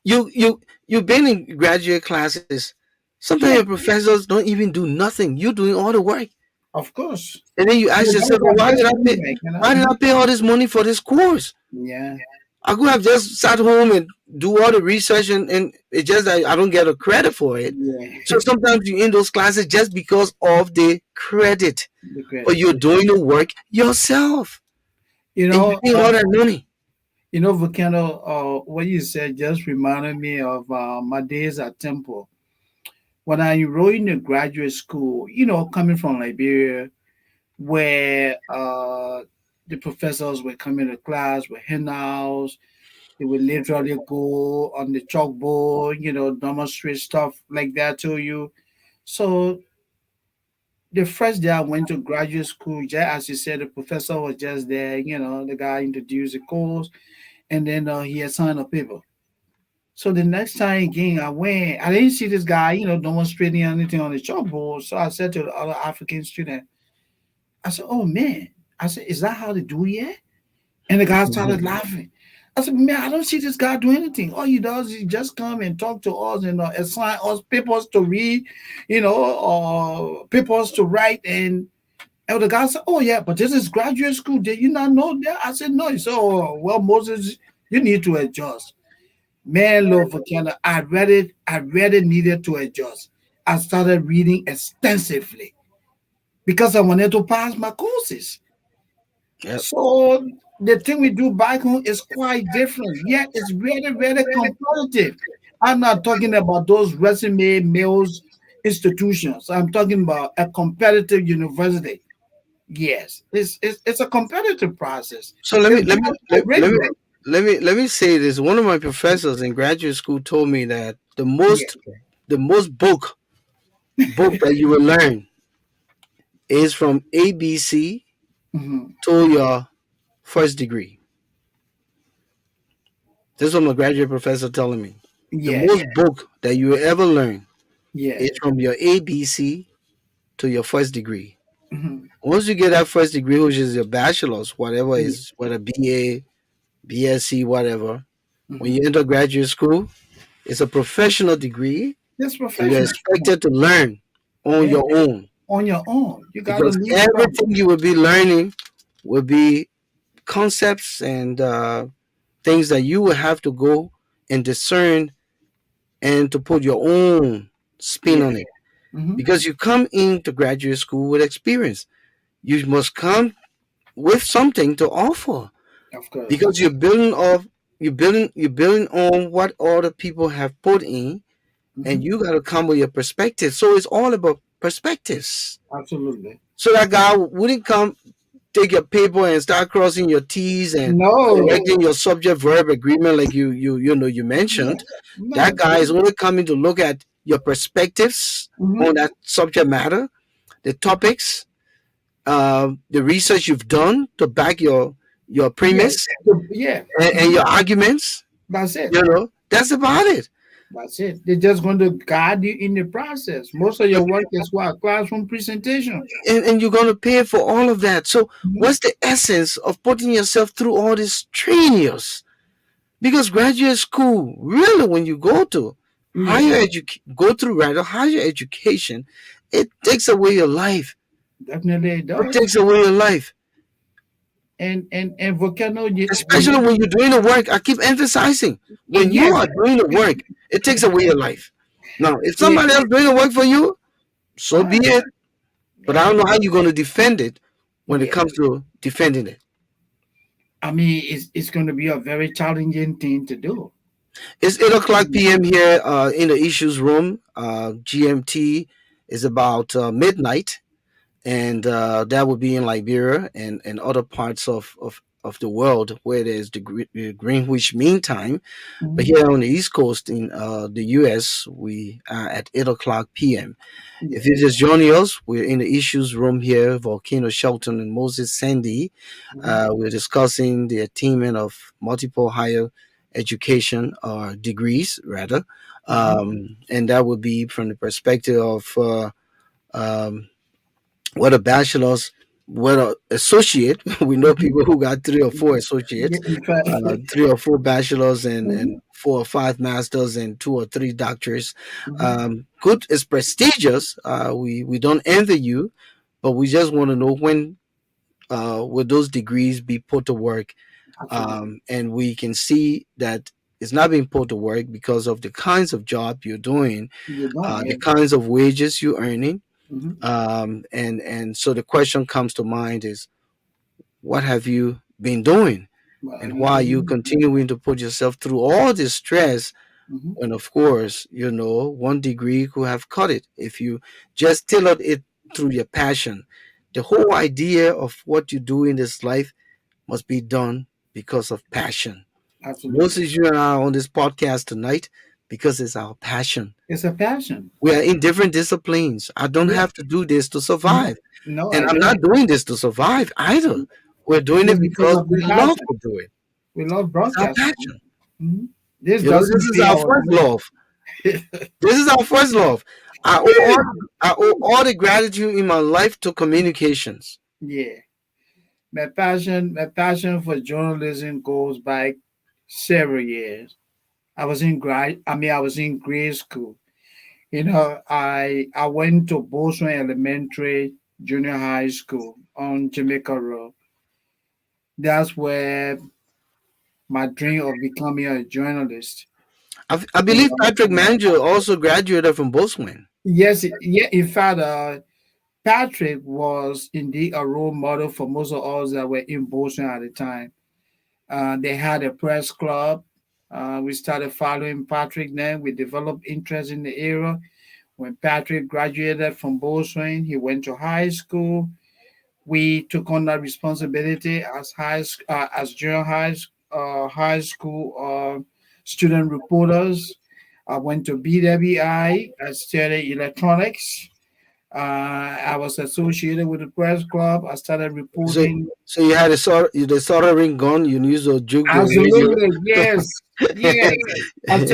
You've been in graduate classes. Sometimes your Yeah, professors don't even do nothing. You're doing all the work. of course. And then you ask That yourself, is well, our why best did I pay? feedback, you know. Why did I pay all this money for this course? Yeah, I could have just sat home and do all the research, and it's just that I don't get a credit for it. yeah. So sometimes you're in those classes just because of the credit, The but credit. you're doing the work yourself, You and you're know, paying all that money. Volcano. What you said just reminded me of my days at Temple when I enrolled in the graduate school. Coming from Liberia, where the professors were coming to class with handouts. They would literally go on the chalkboard, demonstrate stuff like that to you. So the first day I went to graduate school, just as you said, the professor was just there. The guy introduced the course, and then he assigned a paper. So the next time again I went, I didn't see this guy, demonstrating anything on the chalkboard. So I said to the other African student, I said, "Oh man," I said, "Is that how they do it?" And the guy started laughing. I said, "Man, I don't see this guy do anything. All he does is just come and talk to us and assign us papers to read, or papers to write." And the guy said, "Oh yeah, but this is graduate school. Did you not know that?" I said, "No." He said, "Oh well, Moses, you need to adjust." Man, Lord Volcano, I really needed to adjust. I started reading extensively because I wanted to pass my courses. Yep. So the thing we do back home is quite different. Yet it's really, really competitive. I'm not talking about those resume mills institutions. I'm talking about a competitive university. Yes, it's a competitive process. So let me It's let me very let, let me rigorous. let me say this. One of my professors in graduate school told me that Yeah. the most book that you will learn is from ABC Hmm. to your first degree. This is what my graduate professor telling me. The Yeah. most book that you will ever learn Yeah. is from your ABC to your first degree. Hmm. Once you get that first degree, which is your bachelor's, whatever Yeah. is, whether BA, BSc, whatever, when Hmm. you enter graduate school, it's a professional degree, It's and you're professional. expected to learn on Yeah. your own, On your own. You got to because leave from. everything you will be learning will be concepts and things that you will have to go and discern and to put your own spin Yeah. on it. Hmm. Because you come into graduate school with experience, you must come with something to offer, Of course. because you're building on what other people have put in, and Hmm. you got to come with your perspective. So it's all about perspectives. Absolutely. So that guy wouldn't come take your paper and start crossing your T's and No. correcting your subject verb agreement like you No. mentioned. That No. guy is only coming to look at your perspectives Hmm. on that subject matter, the topics, the research you've done to back your Yeah. premise, Yeah. and your arguments. That's it. That's about it. That's it. They're just going to guide you in the process. Most of your work is what? Classroom presentation. And you're going to pay for all of that. So Mhm. what's the essence of putting yourself through all this strenuous? Because graduate school, really, when you Yeah, go through rather higher education, it takes away your life. definitely it It does. takes away your life, And Volcano, especially when you're doing the work. I keep emphasizing, when you yes, are doing the work, it takes away your life. Now, if it, somebody else doing the work for you, So Ah, be it. But I yeah, don't know how you're going to defend it when it yeah. comes to defending it. I mean, it's going to be a very challenging thing to do. It's 8 o'clock p.m. here in the issues room. GMT is about midnight, and that would be in Liberia and other parts of the world where there's the Greenwich Mean Time. But Mhm. here on the East Coast in the U.S., we are at 8 o'clock p.m. If you're Yes. just joining us, we're in the issues room here, Volcano, Shelton, and Moses Sandy. Mhm. We're discussing the attainment of multiple higher education or degrees, rather. Mhm. And that would be from the perspective of um, what a bachelor's, what a associate. We know Mhm. people who got three or four associates, Yeah, in fact. three or four bachelors, and Mhm. 4 or 5 masters and 2 or 3 doctors. Mhm. Good is prestigious. We don't envy you, but we just want to know when will those degrees be put to work, Absolutely. and we can see that it's not being put to work because of the kinds of job you're doing, You're done. the Yeah. kinds of wages you're earning, Mhm. and so the question comes to mind is, what have you been doing, What and have you why are been you doing? continuing to put yourself through all this stress Mhm. when, of course, one degree could have cut it if you just tailored it through your passion. The whole idea of what you do in this life must be done because of passion. Absolutely. Moses, you and I are on this podcast tonight because it's our passion. It's a passion. We are in different disciplines. I don't Yeah. have to do this to No, survive. no, And I I'm don't. not doing this to survive either. We're We doing do it it because because of we the love passion. to do it. We love It's our broadcasting. passion. Mhm. This doesn't This is pay our our first bills. love. This is our first love. I owe all the gratitude in my life to communications. Yeah. My passion for journalism goes back several years. I was in grade school. I went to Boston Elementary Junior High School on Jamaica Road. That's where my dream of becoming a journalist. I believe Patrick Mangel also graduated from Boston. Yes, yeah. In fact, Patrick was indeed a role model for most of us that were in Boston at the time. They had a press club. We started following Patrick then. We developed interest in the area. When Patrick graduated from Boston, he went to high school. We took on that responsibility as junior high school student reporters. I went to BWI. I studied electronics. I was associated with the press club. I started So, reporting. so you had the soldering gun. You used to juke the Absolutely, yes, radio. yes. I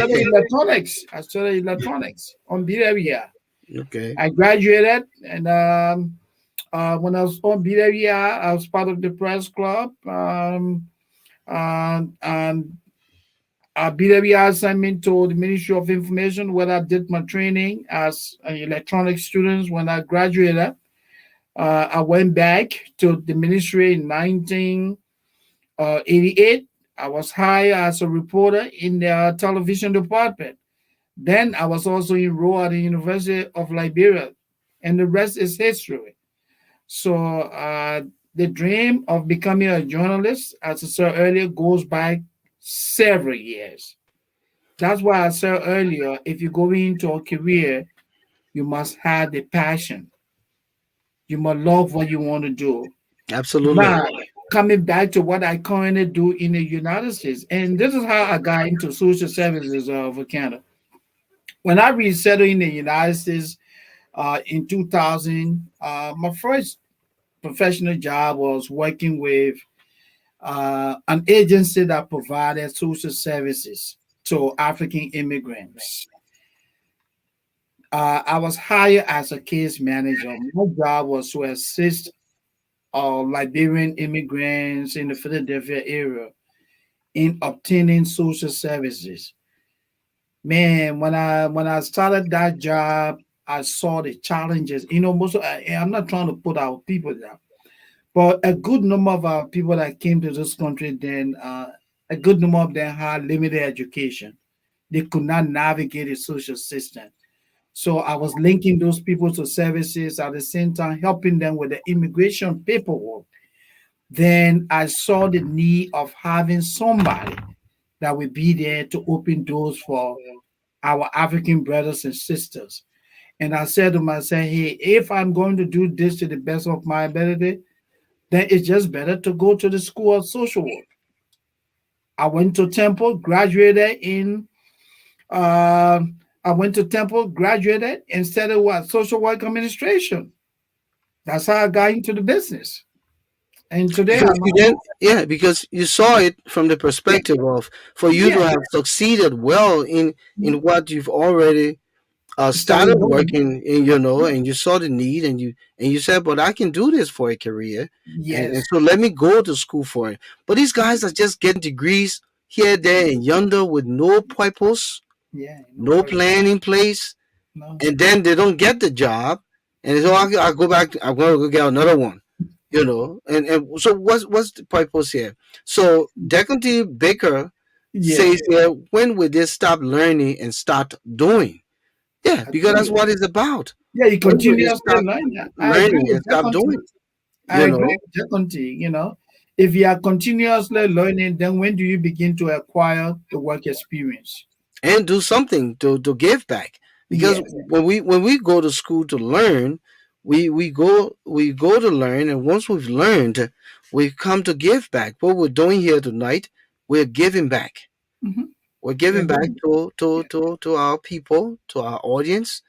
studied electronics on BWI. Okay. I graduated, and when I was on BWI, I was part of the press club. And BWI sent me to the Ministry of Information where I did my training as an electronics student. When I graduated, I went back to the ministry in 1988. I was hired as a reporter in the television department. Then I was also enrolled at the University of Liberia, and the rest is history. So the dream of becoming a journalist, as I said earlier, goes back several years. That's why I said earlier, if you go into a career, you must have the passion. You must love what you want to do. Absolutely. Now, coming back to what I currently do in the United States, and this is how I got into social services of Canada. When I resettled in the United States in 2000, my first professional job was working with an agency that provided social services to African immigrants. I was hired as a case manager. My job was to assist Liberian immigrants in the Philadelphia area in obtaining social services. Man, when I started that job, I saw the challenges. I'm not trying to put our people down, but a good number of our people that came to this country then, a good number of them had limited education. They could not navigate the social system. So I was linking those people to services at the same time, helping them with the immigration paperwork. Then I saw the need of having somebody that would be there to open doors for our African brothers and sisters. And I said to myself, hey, if I'm going to do this to the best of my ability, then it's just better to go to the School of Social Work. I went to Temple, graduated in uh, I went to Temple, graduated, and studied what social work administration. That's how I got into the business. And today Because I'm you then, yeah, because you saw it from the yeah, perspective of for you yeah, to have succeeded well in what you've already started started doing. working in, you know, Yeah. and you saw the need, and you said, but I can do this for a career, and Yes. so let me go to school for it. But these guys are just getting degrees here, there, and yonder with no purpose, Yeah. No no problem. plan in place, No. and then they don't get the job, and so Mhm. I go back. I'm going to go get another one, you know. And so what's the purpose here? So Deputy Baker Yeah. says here, when will they stop learning and start doing? Yeah, I because tell that's you. what it's about. Yeah, you When will they continuously stop learn that. I agree learning with and that stop conti. doing? I You agree know, with that conti. If you are continuously learning, then when do you begin to acquire the work experience? and do something to give back. Because Yes. when we go to school to learn, we go to learn, and once we've learned, we come to give back. What we're doing here tonight, we're giving back. Mm-hmm. We're Yeah, giving back good. to Yeah, our people, to our audience,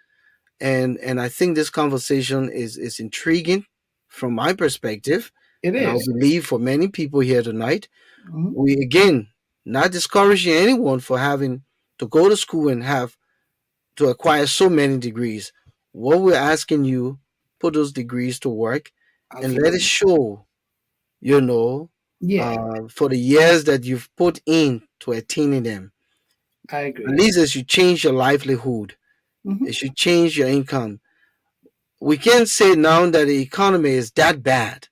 and I think this conversation is intriguing from my perspective, it and I is. believe for many people here tonight. Mhm. We again not discouraging anyone for having to go to school and have to acquire so many degrees. What we're asking you, put those degrees to work and let it Absolutely. show, you know, Yeah, for the years that you've put in to attaining them. I At agree. least it should change your livelihood. Hmm. It should change your income. We can't say now that the economy is that bad.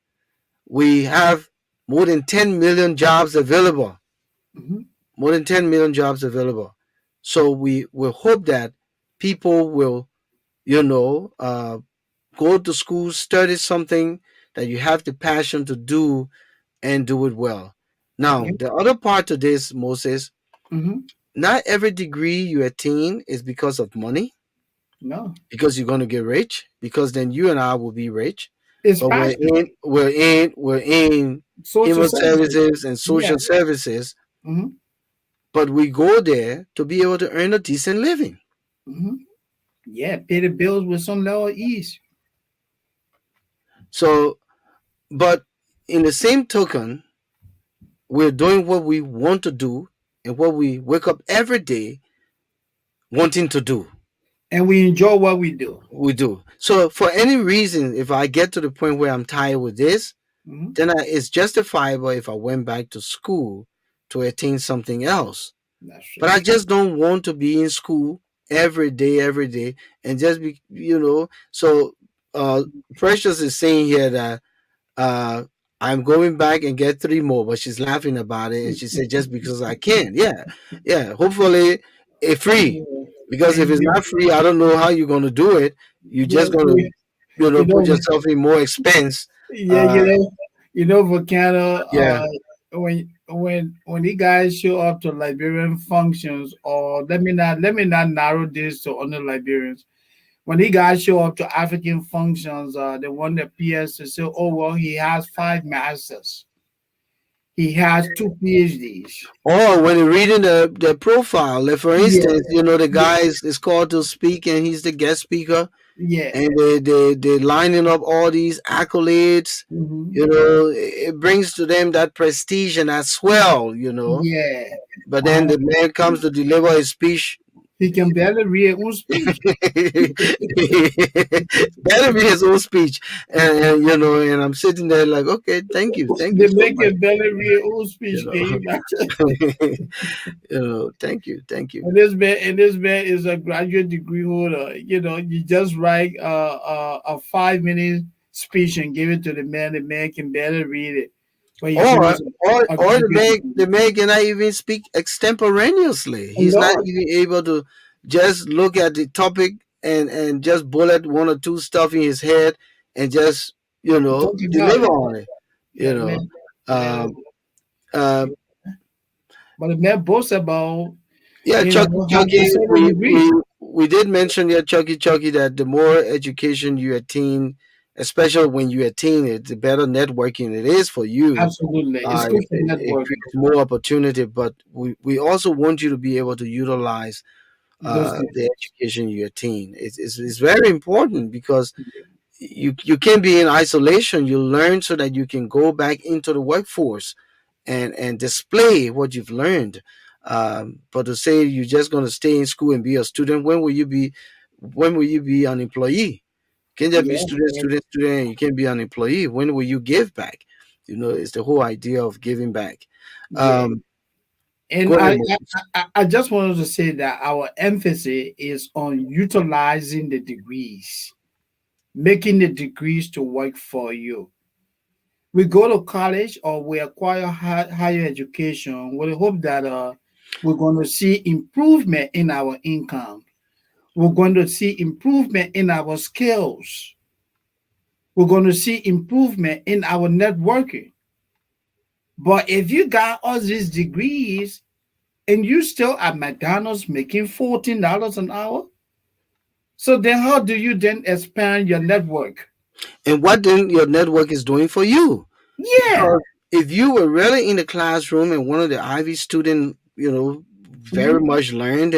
We have more than 10 million jobs available. Hmm. More than 10 million jobs available. So we will hope that people will, you know, go to school, study something that you have the passion to do and do it well. Now, Yeah. the other part to this, Moses, Hmm. not every degree you attain is because of money, No, because you're going to get rich, because then you and I will be rich. it's But we're passion. in, we're in, we're in Social human services. services and Yeah. social services, Hmm. but we go there to be able to earn a decent living. Hmm. Yeah, pay the bills with some level of ease. So, but in the same token, we're doing what we want to do and what we wake up every day wanting to do. And we enjoy what we do. We do. So, for any reason, if I get to the point where I'm tired with this, Hmm. then it's justifiable if I went back to school to attain something else. That's But I true. just don't want to be in school every day, and just be, So, uh, Precious is saying here that uh, I'm going back and get three more, but she's laughing about it, and she said just because I can. Yeah, yeah. Hopefully, it's free, Yeah. because if And it's not free, I don't know how you're gonna do it. You're yeah, just gonna, you put know, yourself in more expense. yeah, Uh, Volcano. yeah. When the guys show up to Liberian functions, or let me not narrow this to only Liberians. When the guys show up to African functions, they want the PS to say, "Oh well, he has 5 masters, he has 2 PhDs." Or when you're reading the profile, like for Yeah, instance, the yeah, guy is called to speak, and he's the guest speaker, yeah, and they lining up all these accolades. hmm It brings to them that prestige and that swell. yeah. But then Uh, the man comes to deliver his speech. he can barely read one speech. Better be his own speech, and I'm sitting there like, okay, thank you They so make much, it barely read one you speech. Can you know, imagine? thank you. And this man is a graduate degree holder. You just write a 5 minute speech and give it to the man. The man can barely read it, but he Or holds or a or graduate the degree. man cannot even speak extemporaneously. He's not Lord, even able to just look at the topic and just bullet one or two stuff in his head and just Talk about deliver it. on it. You Yeah, know, man. um, uh, But the man boasts about, yeah, having Chucky, several degrees. we did mention, yeah, Chucky, that the more education you attain, especially when you attain it, the better networking it is for you. Absolutely. It's good for It networking. creates more opportunity, but we also want you to be able to utilize Those the degrees. education you attain. It's very important because you can't be in isolation. You learn so that you can go back into the workforce and display what you've learned. But to say you're just going to stay in school and be a student, when will you be an employee? You can't just be Yeah, student, student, student, and you can't be an employee. When will you give back? It's the whole idea of giving back. yeah. Um, And Go ahead, I, Moses. I just wanted to say that our emphasis is on utilizing the degrees, making the degrees to work for you. We go to college or we acquire higher education with the hope that we're going to see improvement in our income. We're going to see improvement in our skills. We're going to see improvement in our networking. But if you got all these degrees and you still at McDonald's making $14 an hour, so then how do you then expand your network? And what then your network is doing for you? Yeah. Because if you were really in the classroom and one of the Ivy student, very Hmm. much learned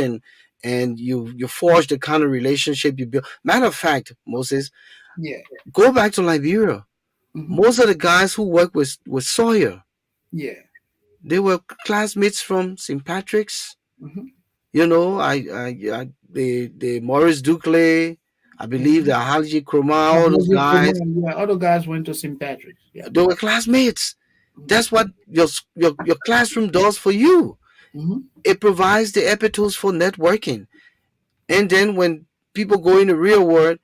and you forged the kind of relationship you build. Matter of fact, Moses, Yeah. go back to Liberia. Hmm. Most of the guys who work with Sawyer, Yeah. they were classmates from St. Patrick's. Hmm. The Maurice Duclay, I believe the Hmm. Halji Kroma, all those guys, Yeah, other guys went to St. Patrick's. Yeah. they were classmates. That's what your classroom does for you. Hmm. It provides the epitools for networking. And then when people go in the real world,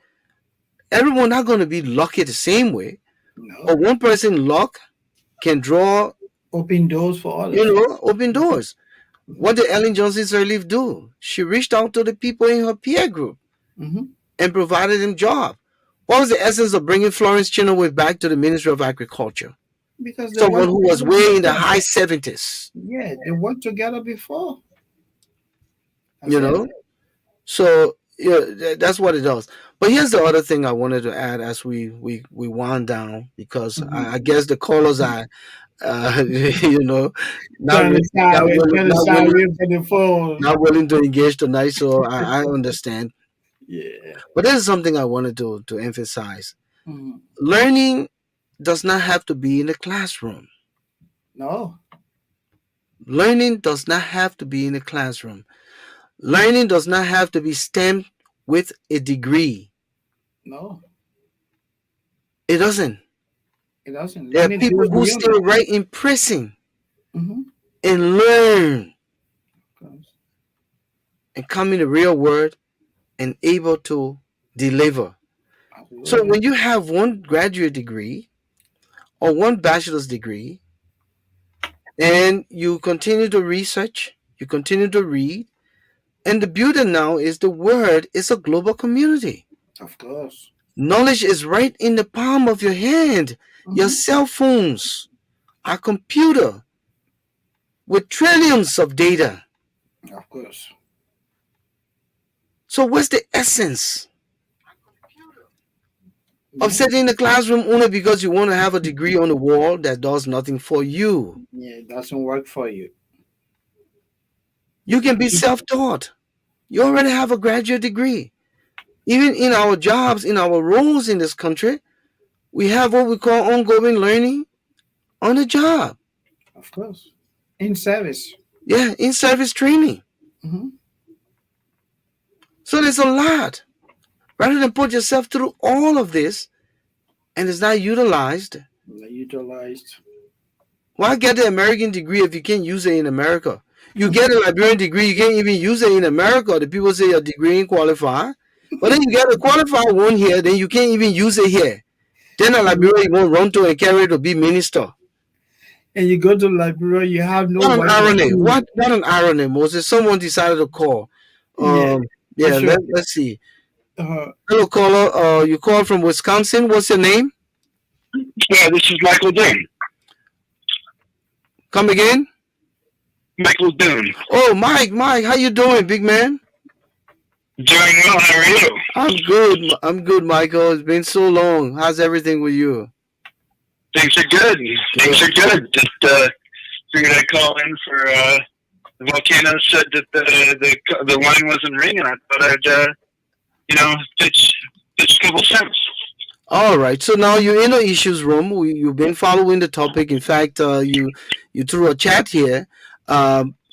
everyone not going to be lucky the same way. But No. one person luck can draw, Open doors for others. open doors. Hmm. What did Ellen Johnson Sirleaf do? She reached out to the people in her peer group Hmm. and provided them job. What was the essence of bringing Florence Chenoweth back to the Ministry of Agriculture? Because they Someone worked who was together way in the before. high 70s, Yeah, they worked together before. That's you it. know? So that's what it does. But here's the other thing I wanted to add as we wind down, because Hmm. I guess the callers are you know not Trying to really, shy away, trying to shy away from the phone. not willing to engage tonight. So I understand. Yeah. But this is something I wanted to emphasize. Hmm. Learning does not have to be in the classroom. No, Learning does not have to be in the classroom. Learning does not have to be stamped with a degree. no, It doesn't. it doesn't. There are Learning people goes who beyond stay that. right in prison Hmm. and learn and come in the real world and able to deliver. So Absolutely. when you have one graduate degree or one bachelor's degree and you continue to research, you continue to read, and the beauty now is the word is a global community. Of course. Knowledge is right in the palm of your hand. Your Hmm. cell phones, our computer with trillions of data. Of course. So what's the essence of Yeah. sitting in the classroom only because you want to have a degree on the wall that does nothing for you? Yeah, it doesn't work for you. You can be self-taught. You already have a graduate degree. Even in our jobs, in our roles in this country, we have what we call ongoing learning on the job. Of course. In service. Yeah, in service training. Hmm. So there's a lot. Rather than put yourself through all of this and it's not utilized, Utilized. why get the American degree if you can't use it in America? You get a Liberian degree, you can't even use it in America. The people say your degree ain't qualified. But then you get a qualified one here, then you can't even use it here. Then a Liberian you won't run to and carry to be minister. And you go to Liberia, you have no What an work irony. experience. What an irony, Moses. Someone decided to call. Yeah, Um for yeah, sure. let's see. Uh, Hello, caller. You called from Wisconsin. What's your name? Yeah, this is Michael Dune. Come again? Michael Dune. Oh, Mike, Mike, how you doing, big man? Doing well. How are you? I'm good. I'm good, Michael. It's been so long. How's everything with you? Things are good. Things Good. are good. Just figured I'd call in for the Volcano said that the line wasn't ringing. I thought I'd pitch a couple cents. All right. So now you're in the issues room. You've been following the topic. In fact, you threw a chat here.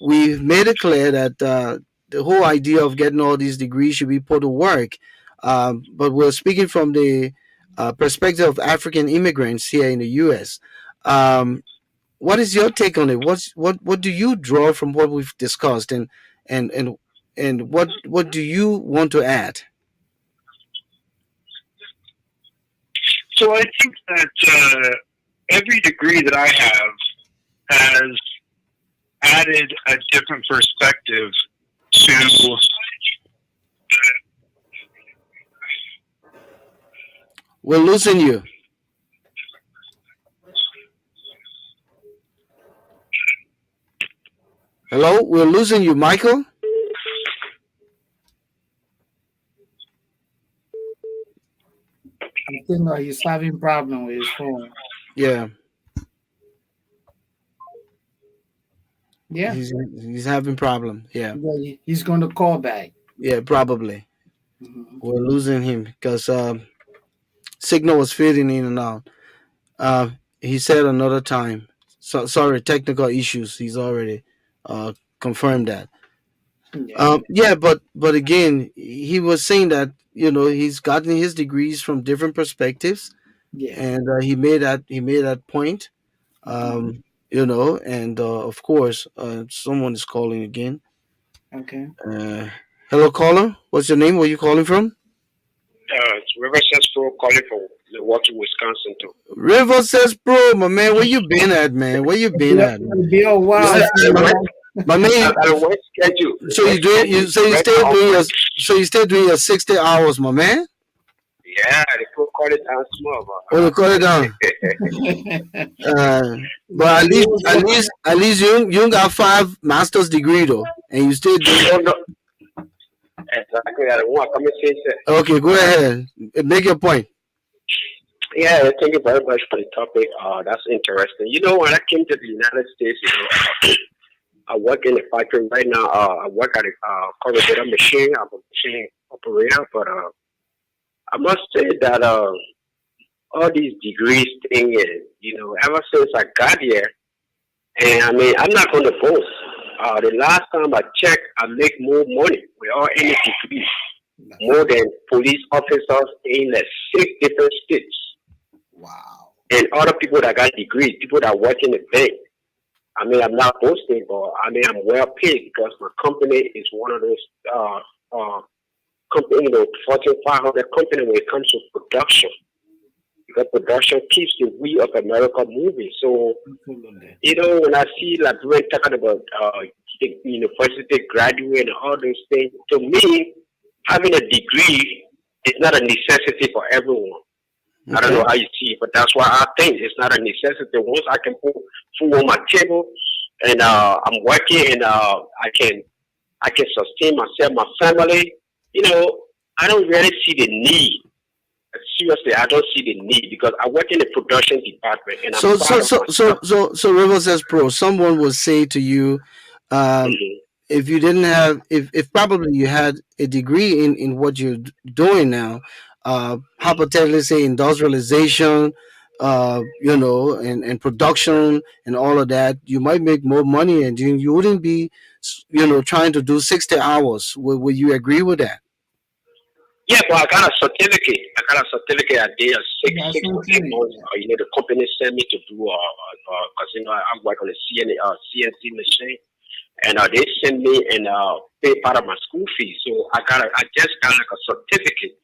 We've made it clear that the whole idea of getting all these degrees should be put to work. But we're speaking from the perspective of African immigrants here in the U.S. Um, what is your take on it? What do you draw from what we've discussed, and and and what do you want to add? So I think that every degree that I have has added a different perspective to. We're losing you. Hello, we're losing you, Michael. I think he's having problem with his phone. Yeah, Yeah, he's having problem. Yeah, yeah, he's going to call back. yeah, probably Mhm. we're losing him because signal was fading in and out. Uh, he said another time. So sorry, technical issues. He's already confirmed that. Yeah, Yeah, but again, he was saying that he's gotten his degrees from different perspectives, yeah. and he made that point. Mhm. And of course, someone is calling again. Okay. Uh, Hello, caller. What's your name? Where you calling from? It's River Cespo calling from Milwaukee, Wisconsin too. River says, "Bro, my man, where you been at, man? Where you been Yeah, at, man? it'll be a You while. said, my, my man. At a work schedule. So you doing? You so you Right still now, doing your? So you still doing your 60 hours, my man? yeah, they could call it down small, Oh, you call it down. But at least, you got 5 master's degree though, and you still doing. oh, no. Exactly. I don't want to come and say that. Okay, go ahead. Make your point. Yeah, thank you very much for the topic. That's interesting. You know, when I came to the United States, I work in a factory right now. I work at a corrugator machine. I'm a machine operator, but I must say that all these degrees thing, ever since I got here, and I mean, I'm not going to boast. The last time I checked, I make more money with all any degrees, more than police officers in like 6 different states, Wow. and other people that got degrees, people that work in the bank. I mean, I'm not boasting, but I mean, I'm well paid because my company is one of those company, Fortune 500 company when it comes to production. Because production keeps the wheel of America moving. So, Absolutely. when I see like people talking about the university graduate and all those things, to me, having a degree is not a necessity for everyone. I don't Okay. know how you see it, but that's why I think it's not a necessity. Once I can put food on my table and I'm working and I can sustain myself, my family, I don't really see the need. Seriously, I don't see the need because I work in the production department and I'm So proud so of so so myself. so so River says, "Pro." Someone will say to you, um, Hmm. if you didn't have, if probably you had a degree in what you're doing now, hypothetically say industrialization, and production and all of that, you might make more money, and you wouldn't be, trying to do 60 hours. Will you agree with that? Yeah, but I got a certificate. I got a certificate. I did a six That's six what to I'm eight saying. months. The company sent me to do because I work on a CNC machine, and they sent me and pay part of my school fees. So I just got like a certificate.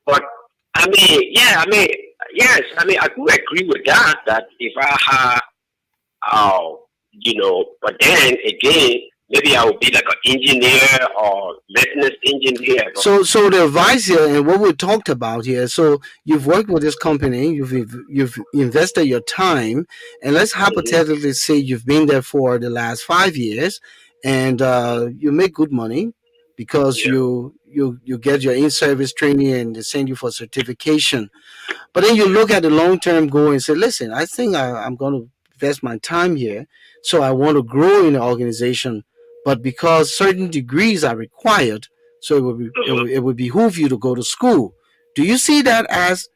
But I mean, yeah, I mean, yes, I mean, I do agree with that. That if I had, but then again, maybe I would be like an engineer or maintenance engineer. So the advice here and what we talked about here. So you've worked with this company, you've invested your time, and let's Mhm. hypothetically say you've been there for the last 5 years, and you make good money because Yeah. you get your in-service training and they send you for certification. But then you look at the long term goal and say, listen, I think I'm going to invest my time here. So I want to grow in the organization. But because certain degrees are required, so it would behoove you to go to school. Do you see that as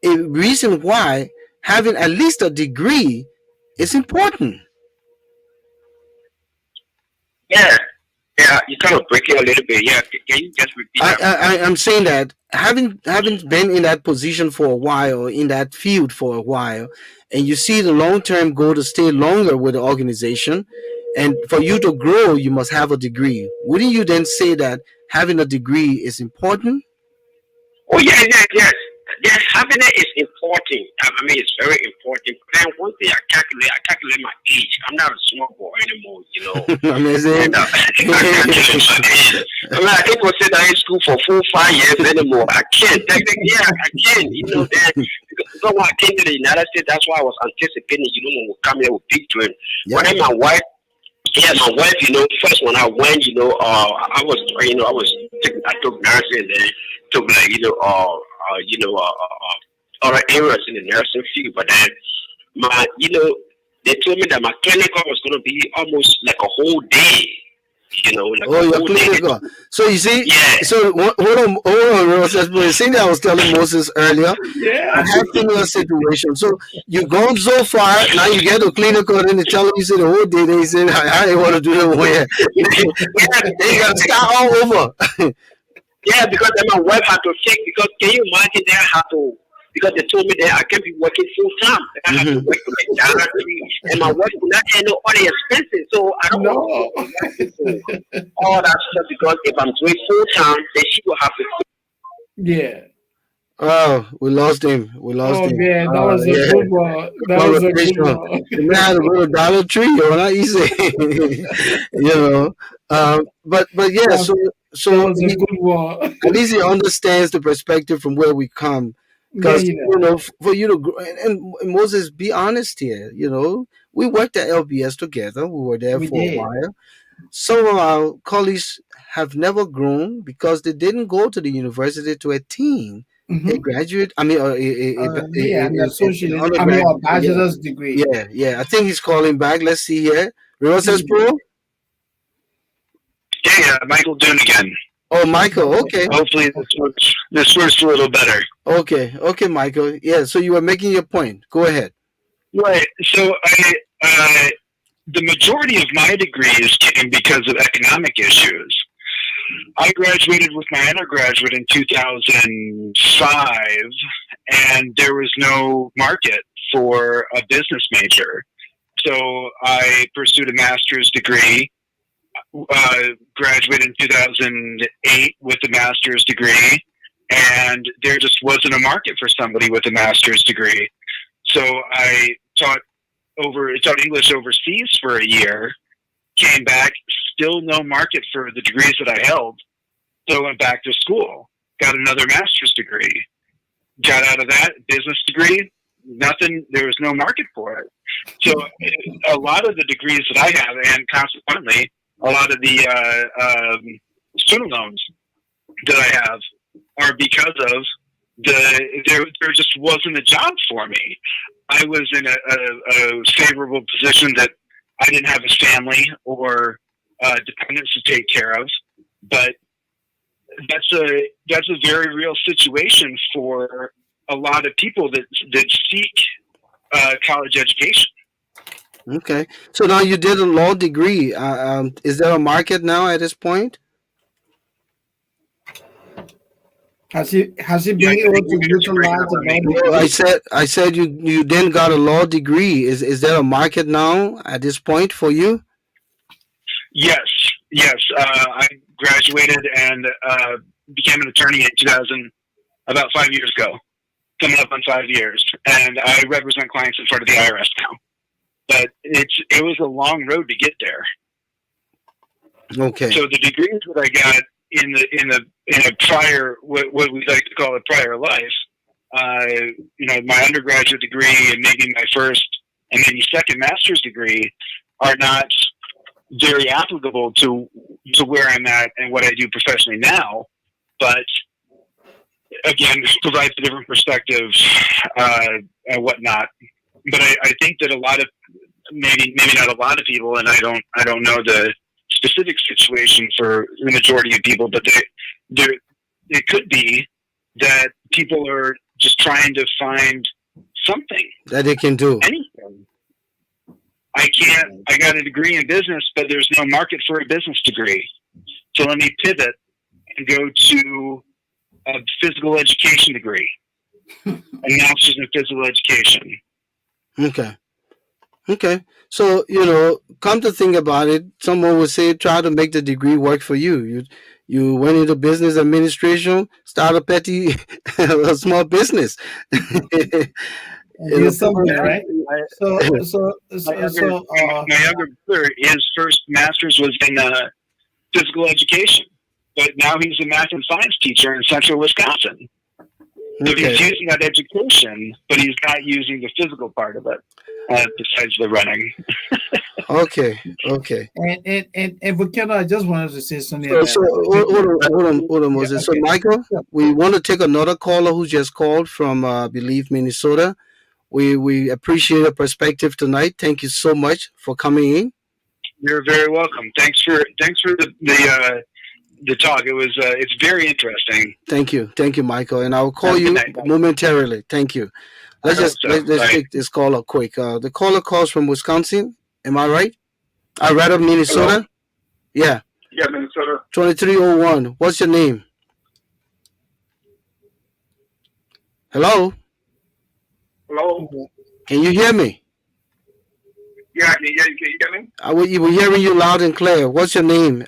a reason why having at least a degree is important? Yeah. Yeah. You kind of break it a little bit. Yeah. Can you just repeat that? I'm saying that having been in that position for a while, or in that field for a while, and you see the long term goal to stay longer with the organization, and for you to grow, you must have a degree. Wouldn't you then say that having a degree is important? Oh yeah, yeah, yes. Yes, having it is important. I mean, it's very important. Then one thing I calculate my age. I'm not a small boy anymore, you know. Amazing. And I calculate my age. I mean, I can't go sit down in school for 4 5 years anymore. I can't. Yeah, I can't. You know that because when I came to the United States, that's why I was anticipating. You know, when we come here with big dream. Yeah. But then my wife. Yeah, my wife, you know, first when I went, you know, I was, you know, I took nursing and then took like, other areas in the nursing field. But then they told me that my clinical was going to be almost like a whole day, you know, like Oh, a your whole day. clinical. So you see, Yeah. so hold on, Roses. But seeing that I was telling Moses earlier, I Yeah. have similar situation. So you've gone so far, now you get a clinical, then they tell you say the whole day. They say I didn't want to do that one here. Then you got to start all over. Yeah, because then my wife had to take because can you imagine they had to because they told me that I can't be working full time. I have to Hmm. work for McDonald's and my wife could not handle all the expenses. So I don't want to No. put my wife into all that stuff because if I'm doing full time, then she will have to Yeah. Oh, we lost him. We lost Oh him. man, that was a Yeah, good one. the That was a good conversation. one. The man had to go to Dollar Tree, or not easy. you know. But yeah. That, that So was a good one. at least he understands the perspective from where we come. Yeah, Because you know, for you to grow, and Moses, be honest here. We worked at LBS together. We were there we for a did. while. Some of our colleagues have never grown because they didn't go to the university to attain a Hmm. graduate. I mean, Yeah, an an associate, I mean, a undergraduate. Yeah, bachelor's degree. yeah. I think he's calling back. Let's see here. Roses Yeah. Pro. Hey, Michael Dune again. Oh, Michael. Okay. Okay, Hopefully this works a little better. okay, Michael. Yeah. So you were making your point. Go ahead. Right. So the majority of my degrees came because of economic issues. I graduated with my undergraduate in 2005, and there was no market for a business major. So I pursued a master's degree, graduated in 2008 with a master's degree, and there just wasn't a market for somebody with a master's degree. So I taught English overseas for a year, came back, still no market for the degrees that I held. So I went back to school, got another master's degree, got out of that business degree, nothing, there was no market for it. So a lot of the degrees that I have, and consequently, a lot of the student loans that I have are because of there just wasn't a job for me. I was in a favorable position that I didn't have a family or dependents to take care of, but that's a very real situation for a lot of people that seek college education. Okay. So now you did a law degree. Is there a market now at this point? Has he Yeah, been I able think to you're just breaking utilize up the on law me. No, I degree? said I said you then got a law degree. Is there a market now at this point for you? Yes, yes. I graduated and became an attorney in 2000, about 5 years ago, coming up on 5 years, and I represent clients in front of the IRS now. But it was a long road to get there. Okay. So the degrees that I got in a prior, what we like to call a prior life, my undergraduate degree and maybe my first and maybe second master's degree are not very applicable to where I'm at and what I do professionally now. But again, this provides a different perspective and whatnot. But I think that a lot of maybe not a lot of people, and I don't know the specific situation for the majority of people, but it could be that people are just trying to find something that they can do. Anything. I got a degree in business, but there's no market for a business degree. So let me pivot and go to a physical education degree, a master's in physical education. Okay. So, come to think about it, someone would say try to make the degree work for you. You went into business administration, start a small business. Do something, right? So, my younger brother, his first master's was in physical education, but now he's a math and science teacher in central Wisconsin. So he's using that education, but he's not using the physical part of it, besides the running. Okay. And Volcano, I just wanted to say something. So hold on, Moses. So, Michael, we want to take another caller who just called from, I believe, Minnesota. We appreciate your perspective tonight. Thank you so much for coming in. You're very welcome. Thanks for the talk. It's very interesting. Thank you, Michael. And I'll call you momentarily. Thank you. Let's take this caller quick. The caller calls from Wisconsin. Am I right? I read of Minnesota. Hello? Yeah. Yeah, Minnesota. 2301. What's your name? Hello. Hello. Can you hear me? Yeah, can you hear me? We're hearing you loud and clear. What's your name?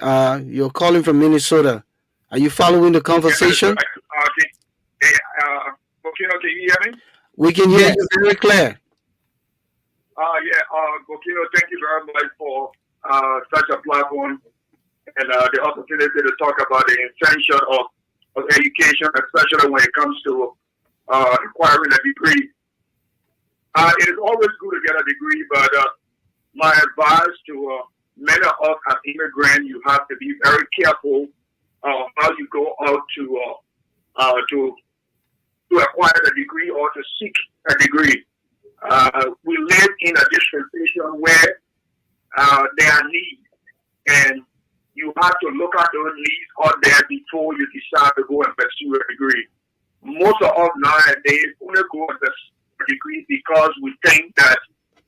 You're calling from Minnesota. Are you following the conversation? Volcano, can you hear me? We can hear you very clear. Volcano, thank you very much for such a platform and the opportunity to talk about the essential of education, especially when it comes to acquiring a degree. It is always good to get a degree, but my advice to many of us as immigrants, you have to be very careful how you go out to acquire a degree or to seek a degree. We live in a dispensation where there are needs, and you have to look at those needs out there before you decide to go and pursue a degree. Most of us nowadays only go and pursue a degree because we think that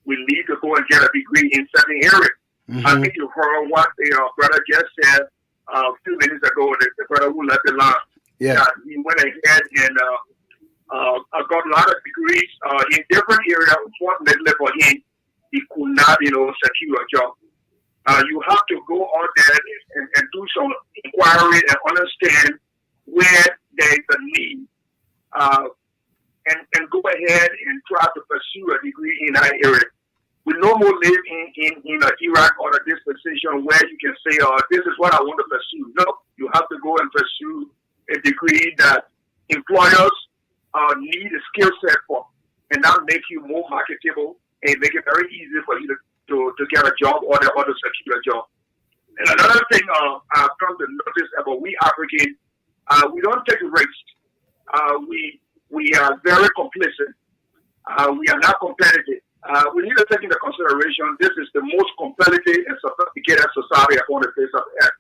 we need to go and get a degree in certain areas. Mm-hmm. I think you heard what the brother just said a few minutes ago, the brother who left the line. Yeah. He went ahead and got a lot of degrees in different areas. Unfortunately for him, he could not, secure a job. You have to go out there and do some inquiry and understand where there is a need, and go ahead and try to pursue a degree in that area. We no more live in an Iraq or a dispensation where you can say, this is what I want to pursue. No, you have to go and pursue a degree that employers need a skill set for, and that make you more marketable and make it very easy for you to get a job or to secure a job. And another thing I've come to notice about we Africans, we don't take risks. We are very complicit. We are not competitive. We need to take into consideration this is the most competitive and sophisticated society on the face of the earth.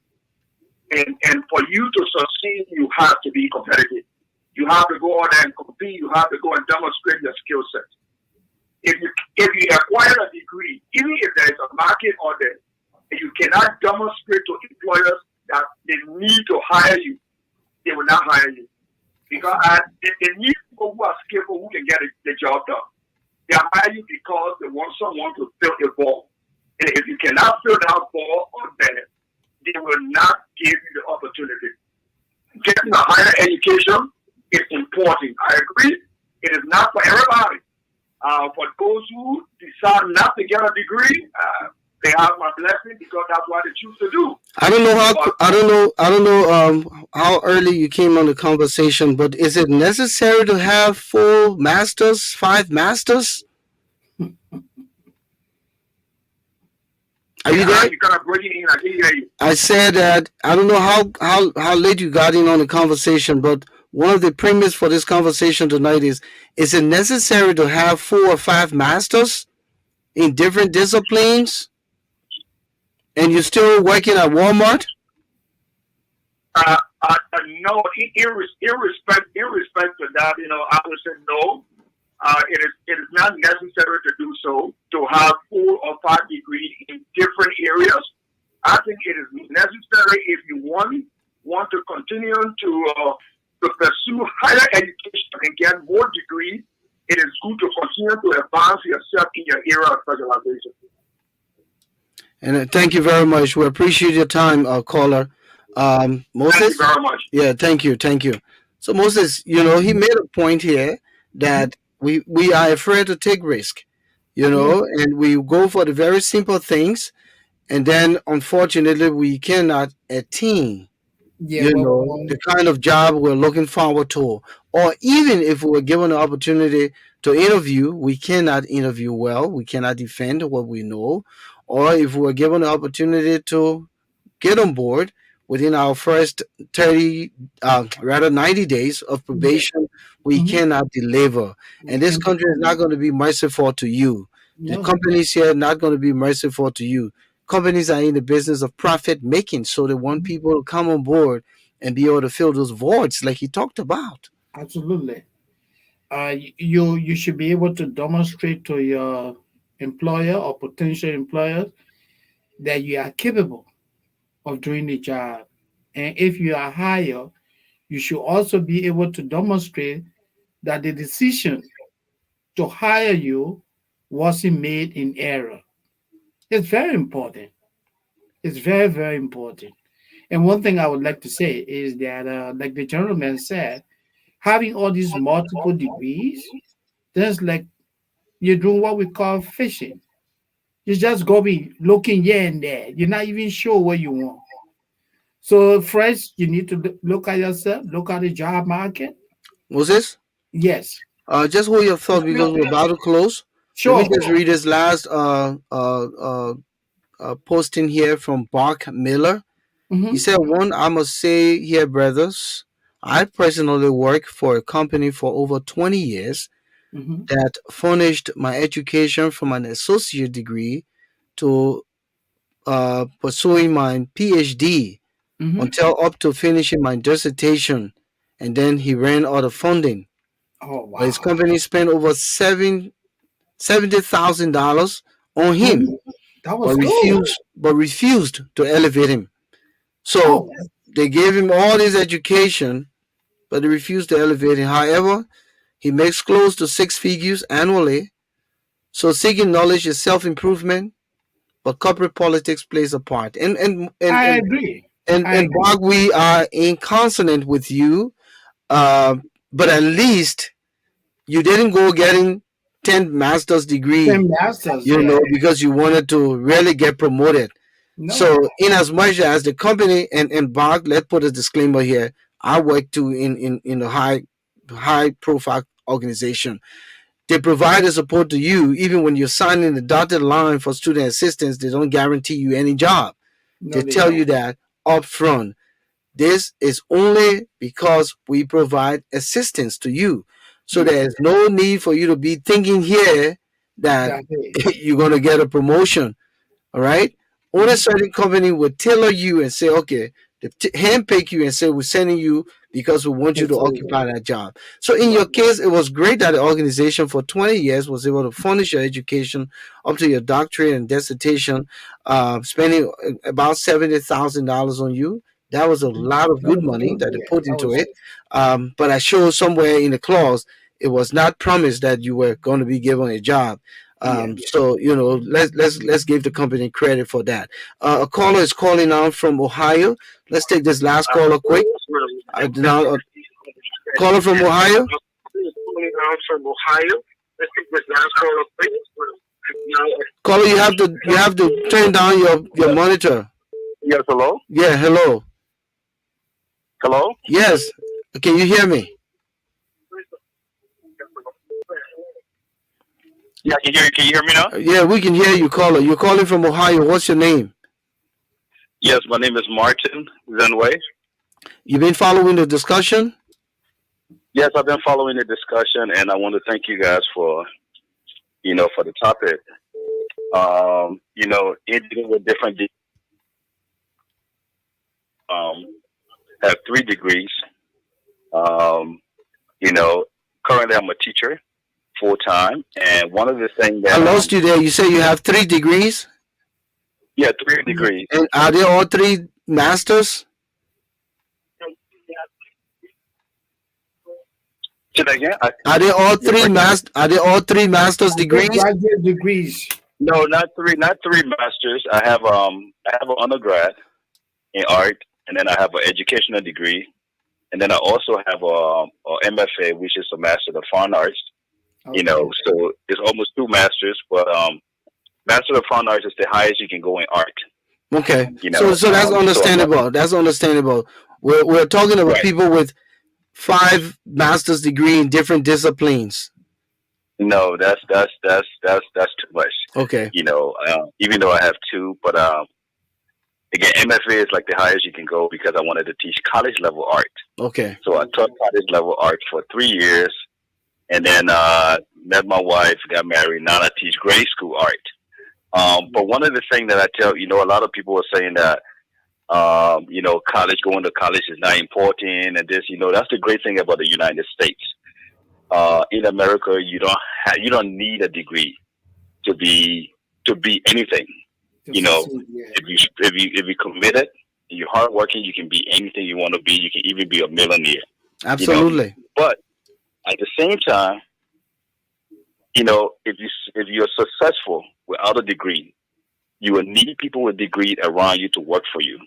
And for you to succeed, you have to be competitive. You have to go out there and compete. You have to go and demonstrate your skill set. If you acquire a degree, even if there is a market out there, and you cannot demonstrate to employers that they need to hire you, they will not hire you. Because they need people who are skillful, who can get the job done. They hire you because they want someone to fill a ball. And if you cannot fill that ball out there, they will not give you the opportunity. Getting a higher education is important. I agree. It is not for everybody. For those who decide not to get a degree, they have my blessing because that's what they choose to do. I don't know how But I don't know how early you came on the conversation, but is it necessary to have 4 masters, 5 masters? Are you there? you kind of breaking in. I can hear you. I said that I don't know how late you got in on the conversation, but one of the premise for this conversation tonight is it necessary to have 4 or 5 masters in different disciplines and you're still working at Walmart? No, irrespect of that, I would say no. It is not necessary to do so, to have 4 or 5 degrees in different areas. I think it is necessary if you want to continue to pursue higher education and get more degrees. It is good to continue to advance yourself in your area of specialization. And thank you very much. We appreciate your time, caller. Moses? Thank you very much. Yeah, thank you. So Moses, he made a point here that we are afraid to take risk, and we go for the very simple things, and then unfortunately we cannot attain, the kind of job we're looking forward to. Or even if we were given the opportunity to interview, we cannot interview well, we cannot defend what we know. Or if we were given the opportunity to get on board within our first 90 days of probation, we cannot deliver. And this country is not going to be merciful to you. The companies here are not going to be merciful to you. Companies are in the business of profit making, so they want people to come on board and be able to fill those voids like he talked about. Absolutely. You should be able to demonstrate to your employer or potential employer that you are capable of doing the job. And if you are hired, you should also be able to demonstrate that the decision to hire you wasn't made in error. It's very important. It's very, very important. And one thing I would like to say is that, like the gentleman said, having all these multiple degrees, that's like you're doing what we call fishing. You just go be looking here and there. You're not even sure what you want. So first, you need to look at yourself, look at the job market. Moses? Yes. Just hold your thought because we're about to close. Sure. Let me just read this last posting here from Bark Miller. He said, "One, I must say here, brothers, I personally work for a company for over 20 years that furnished my education from an associate degree to pursuing my PhD until up to finishing my dissertation. And then he ran out of funding. Oh, wow. But his company spent over $70,000 on him, That was but refused to elevate him. So they gave him all his education, but they refused to elevate him. However, he makes close to 6 figures annually. So seeking knowledge is self-improvement, but corporate politics plays a part. And I agree. And Bob, we are in consonant with you, but at least you didn't go getting 10 master's degree, 10 masters, because you wanted to really get promoted. No. So in as much as the company and Bob, let's put a disclaimer here. I work too in a high profile organization. They provide the support to you even when you're signing the dotted line for student assistance. They don't guarantee you any job. They tell you that up front. This is only because we provide assistance to you. So there's no need for you to be thinking here that you're going to get a promotion. All right. Only certain company will tailor you and say, okay, they handpick you and say, we're sending you because we want you to occupy that job. So in your case, it was great that the organization for 20 years was able to furnish your education up to your doctorate and dissertation, spending about $70,000 on you. That was a lot of good money that they put into it. But I showed somewhere in the clause, it was not promised that you were going to be given a job. So let's give the company credit for that. A caller is calling out from Ohio. Let's take this last caller quick. Caller from Ohio. Caller, you have to turn down your monitor. Yes, hello? Yeah, hello. Hello? Yes. Can you hear me? Yeah, can you hear me now? Yeah, we can hear you, caller. You're calling from Ohio. What's your name? Yes, my name is Martin Zenway. You've been following the discussion? Yes, I've been following the discussion, and I want to thank you guys for the topic. Individuals with different have 3 degrees. Currently I'm a teacher full time, and one of the things that I lost you there. You say you have 3 degrees? Yeah, 3 degrees. And are they all 3 masters? Say that again? Are they all 3 master's degrees? Graduate degrees. No, not 3 masters. I have an undergrad in art, and then I have an educational degree, and then I also have a MFA, which is a Master of Fine Arts. Okay. So it's almost 2 masters, but Master of Fine Arts is the highest you can go in art. Okay. So that's understandable. That's understandable. We're talking about people with 5 master's degree in different disciplines. No, that's too much. Okay. Even though I have 2, but again, MFA is like the highest you can go because I wanted to teach college level art. Okay. So I taught college level art for 3 years, and then met my wife, got married. Now I teach grade school art. But one of the things that I tell, a lot of people are saying that, going to college is not important, and this, that's the great thing about the United States. In America, you don't need a degree to be anything. If you committed, you're hardworking, you can be anything you want to be. You can even be a millionaire. Absolutely. But at the same time, if you're successful without a degree, you will need people with degrees around you to work for you.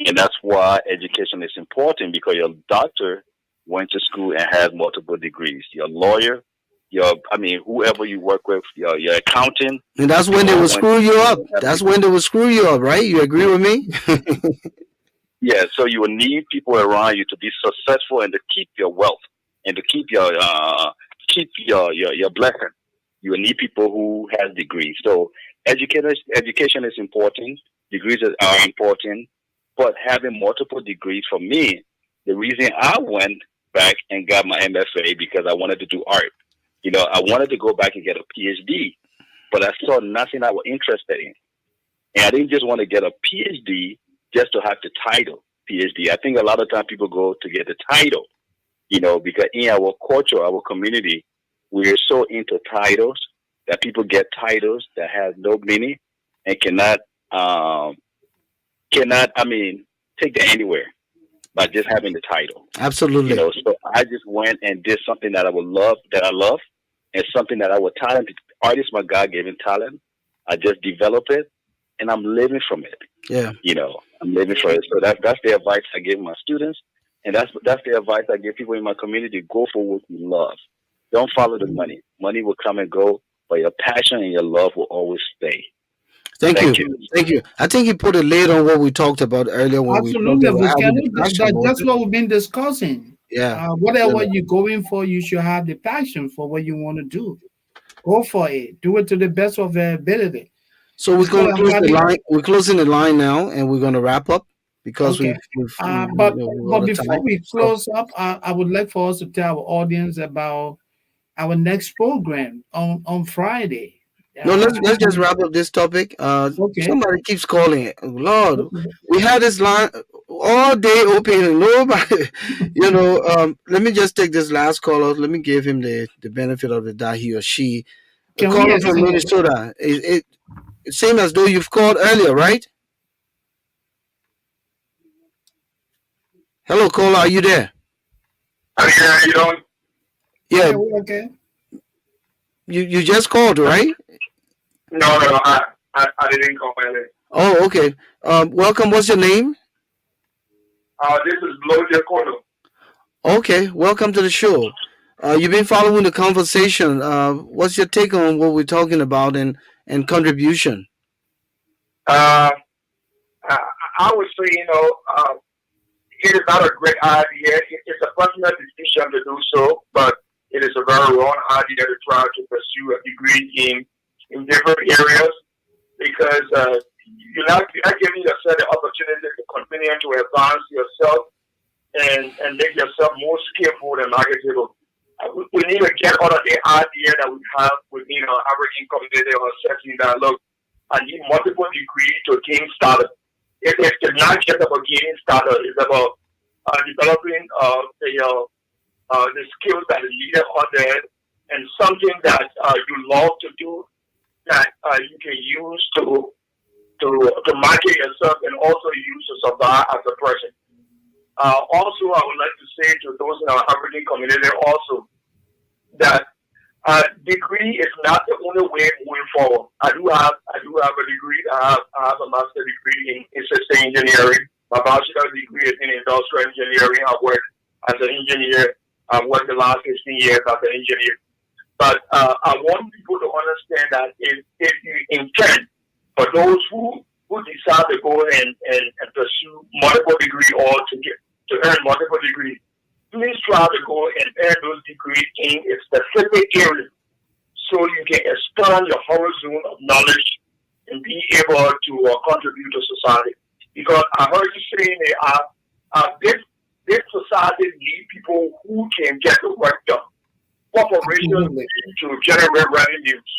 And that's why education is important, because your doctor went to school and has multiple degrees. Your lawyer, whoever you work with, your accountant. And that's when they will screw you up. That's when they will screw you up, right? You agree with me? Yeah, so you will need people around you to be successful and to keep your wealth and to keep your blessing. You will need people who have degrees. So education is important. Degrees are important. But having multiple degrees, for me, the reason I went back and got my MFA because I wanted to do art. I wanted to go back and get a PhD, but I saw nothing I was interested in. And I didn't just want to get a PhD just to have the title PhD. I think a lot of times people go to get the title, because in our culture, our community, we're so into titles that people get titles that have no meaning and cannot take that anywhere by just having the title. Absolutely. So I just went and did something that I love, and something that I was talented. Artist, my God-given talent. I just developed it, and I'm living from it. Yeah. I'm living from it. So that's the advice I give my students, and that's the advice I give people in my community. Go for what you love. Don't follow the money. Money will come and go, but your passion and your love will always stay. Thank you. I think you put it late on what we talked about earlier when Absolutely, we that's what we've been discussing. Yeah. Whatever you're going for, you should have the passion for what you want to do. Go for it. Do it to the best of your ability. So we're going to close the line. We're closing the line now, and we're going to wrap up because but before we close up, I would like for us to tell our audience about our next program on Friday. No, let's just wrap up this topic. Okay. Somebody keeps calling. Lord, we had this line all day open, and nobody. Let me just take this last caller. Let me give him the benefit of the doubt, he or she. A caller from Minnesota. It seems as though you've called earlier, right? Hello, caller. Are you there? I'm here. How you doing? Yeah. Okay. You just called, right? No. I didn't call earlier. Oh, okay. Welcome. What's your name? This is Bloja Kono. Okay. Welcome to the show. You've been following the conversation. What's your take on what we're talking about and contribution? Uh, I, I would say, it is not a great idea. It's a personal decision to do so, but it is a very wrong idea to try to pursue a degree in different areas because you're not giving yourself the opportunity to continue to advance yourself and make yourself more skillful and marketable. We need to get out of the idea that we have within our African community or setting that look, I need multiple degrees to gain status. It's not just about gaining status, it's about developing the skills that is needed on there and something that you love to do that you can use to market yourself and also use to survive as a person. Also, I would like to say to those in our African community also that degree is not the only way moving forward. I do have a degree. I have a master's degree in system engineering. My bachelor's degree is in industrial engineering. I work as an engineer. I've worked the last 15 years as an engineer. But I want people to understand that if you intend for those who decide to go and pursue multiple degree or to earn multiple degrees, please try to go and earn those degrees in a specific area so you can expand your horizon of knowledge and be able to contribute to society. Because I heard you saying that this society need people who can get the work done. Corporations Absolutely. need to generate revenues,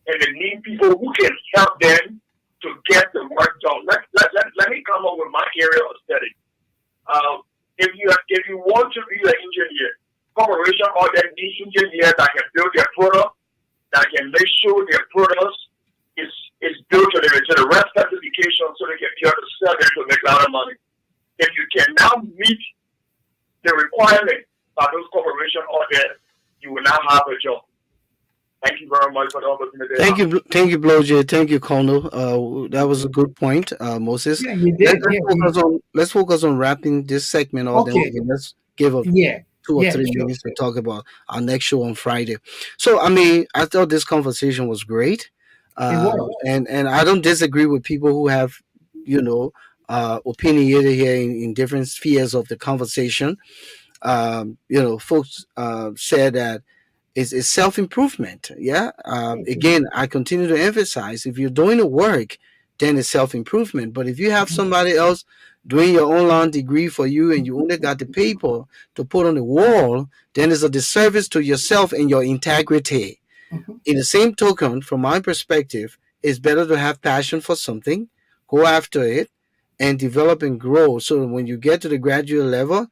and they need people who can help them to get the work done. Let me come up with my area of study. If you want to be an engineer, corporation or that need engineers that can build their product, that can make sure their products is built to the right specification so they can be able to sell them to make a lot of money. If you can now meet the requirement by those corporations out there, you will now have a job. Thank you very much for the opportunity. Thank you, Bloje. Thank you, Kono. That was a good point, Moses. Yeah, you did. Yeah. Let's focus on wrapping this segment, or then we Okay. can let's give a Yeah. two or Yeah. three Sure. minutes to talk about our next show on Friday. So, I mean, I thought this conversation was great, It uh, was. and I don't disagree with people who have, you know, opinionated here in different spheres of the conversation. Folks said that is self improvement. Yeah. Again, I continue to emphasize if you're doing the work, then it's self improvement. But if you have somebody else doing your online degree for you and you only got the paper to put on the wall, then it's a disservice to yourself and your integrity. Mhm. In the same token, from my perspective, it's better to have passion for something, go after it, and develop and grow. So when you get to the graduate level,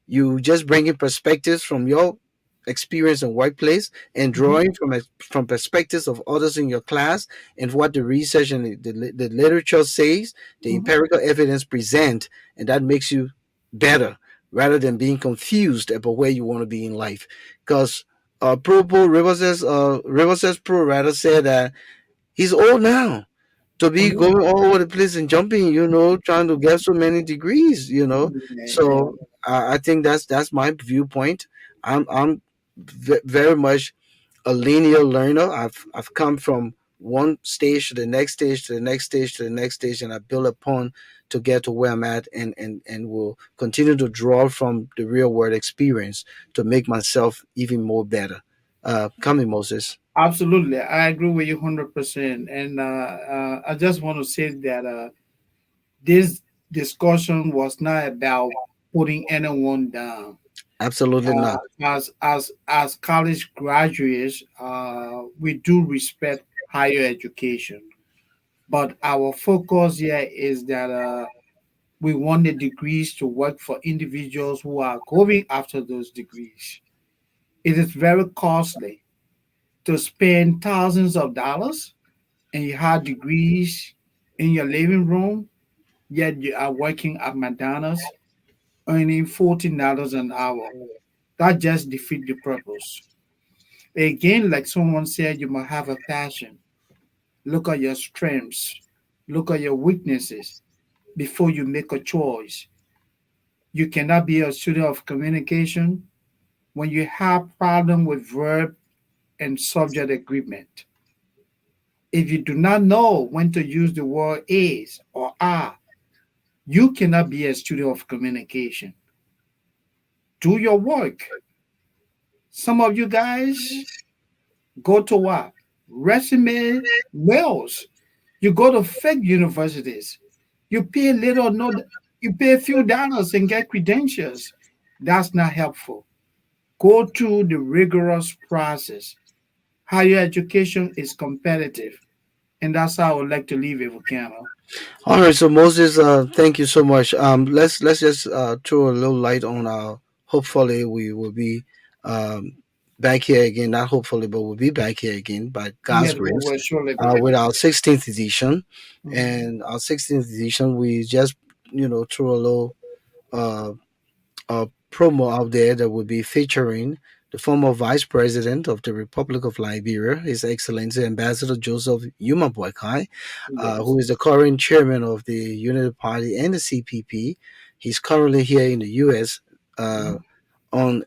you just bring in perspectives from your experience in workplace and Mhm. drawing from perspectives of others in your class and what the research and the literature says, the Mhm. empirical evidence present, and that makes you better rather than being confused about where you want to be in life. Because River says Pro rather said that he's old now to Oh be yeah. going all over the place and jumping, trying to get so many degrees. Yeah. Yeah. So I think that's my viewpoint. I'm very much a linear learner. I've come from one stage to the next stage to the next stage to the next stage, and I build upon to get to where I'm at, and will continue to draw from the real world experience to make myself even more better. Coming Moses. Absolutely. I agree with you 100%. And I just want to say that this discussion was not about putting anyone down. Absolutely not. As college graduates, we do respect higher education, but our focus here is that we want the degrees to work for individuals who are going after those degrees. It is very costly to spend thousands of dollars and you have degrees in your living room, yet you are working at McDonald's earning $14 an hour. That just defeats the purpose. Again, like someone said, you must have a passion. Look at your strengths, look at your weaknesses before you make a choice. You cannot be a student of communication when you have problem with verb and subject agreement. If you do not know when to use the word is or are, you cannot be a student of communication. Do your work. Some of you guys go to what? Resume mails. You go to fake universities. You pay little, no, you pay a few dollars and get credentials. That's not helpful. Go through the rigorous process. Higher education is competitive, and that's how I would like to leave it, Volcano. All right, so Moses, thank you so much. Let's just throw a little light on hopefully we will be um back here again. Not hopefully, but we'll be back here again by God's Yes, we grace, will surely be. with our 16th edition. Mhm. And our 16th edition, we just threw a little uh, promo out there that would be featuring the former Vice President of the Republic of Liberia, His Excellency Ambassador Joseph Yuma Boakai, Yes. who is the current chairman of the Unity Party and the CPP. He's currently here in the U.S. Uh, Mhm. on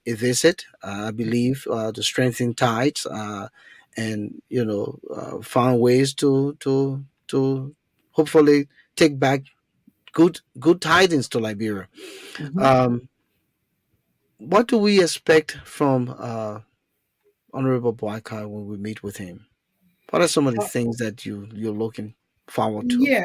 a visit, I believe, to strengthen ties, and find ways to hopefully take back good tidings to Liberia. Mhm. Um, what do we expect from Honorable Boakai when we meet with him? What are some of the Uh, things that you're looking forward to? yeah,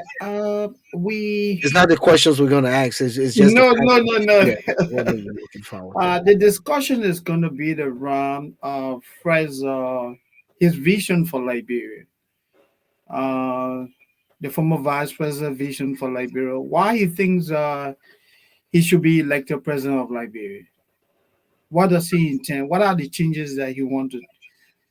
we It's not the questions we're going to ask. It's just the no, fact no, that, no, no. yeah, what are you looking forward to? The discussion is going to be around Fraser, his vision for Liberia. Uh, the former vice president vision for Liberia. Why he thinks he should be elected president of Liberia. What does he intend? What are the changes that he wants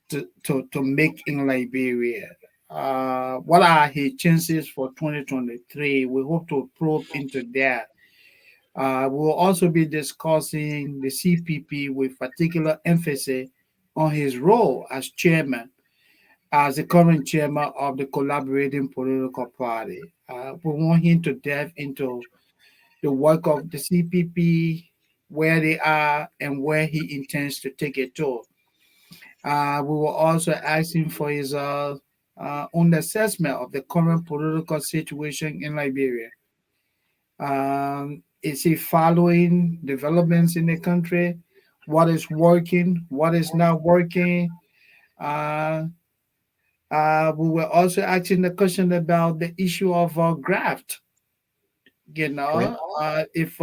to make in Liberia? What are his chances for 2023? We hope to probe into that. We'll also be discussing the CPP with particular emphasis on his role as chairman, as the current chairman of the collaborating political party. We want him to delve into the work of the CPP, where they are, and where he intends to take it to. We will also ask him for his own assessment of the current political situation in Liberia. Is he following developments in the country? What is working? What is not working? Uh, we were also asking the question about the issue of graft. You Okay. know, if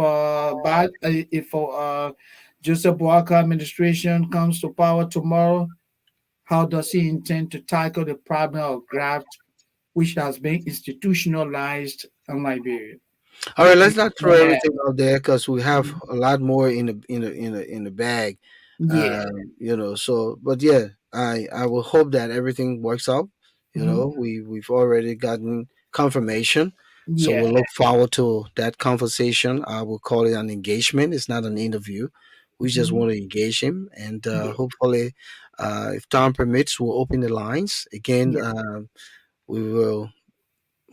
Joseph Walker administration comes to power tomorrow, how does he intend to tackle the problem of graft, which has been institutionalized in Liberia? All right, We let's not throw want that. everything out there because we have a lot more in the bag. Yeah. So, but yeah, I will hope that everything works out. Mhm. We've already gotten confirmation, so Yeah. we'll look forward to that conversation. I will call it an engagement. It's not an interview. We just Mhm. want to engage him, and Yeah. hopefully, if time permits, we'll open the lines again. Yeah. We will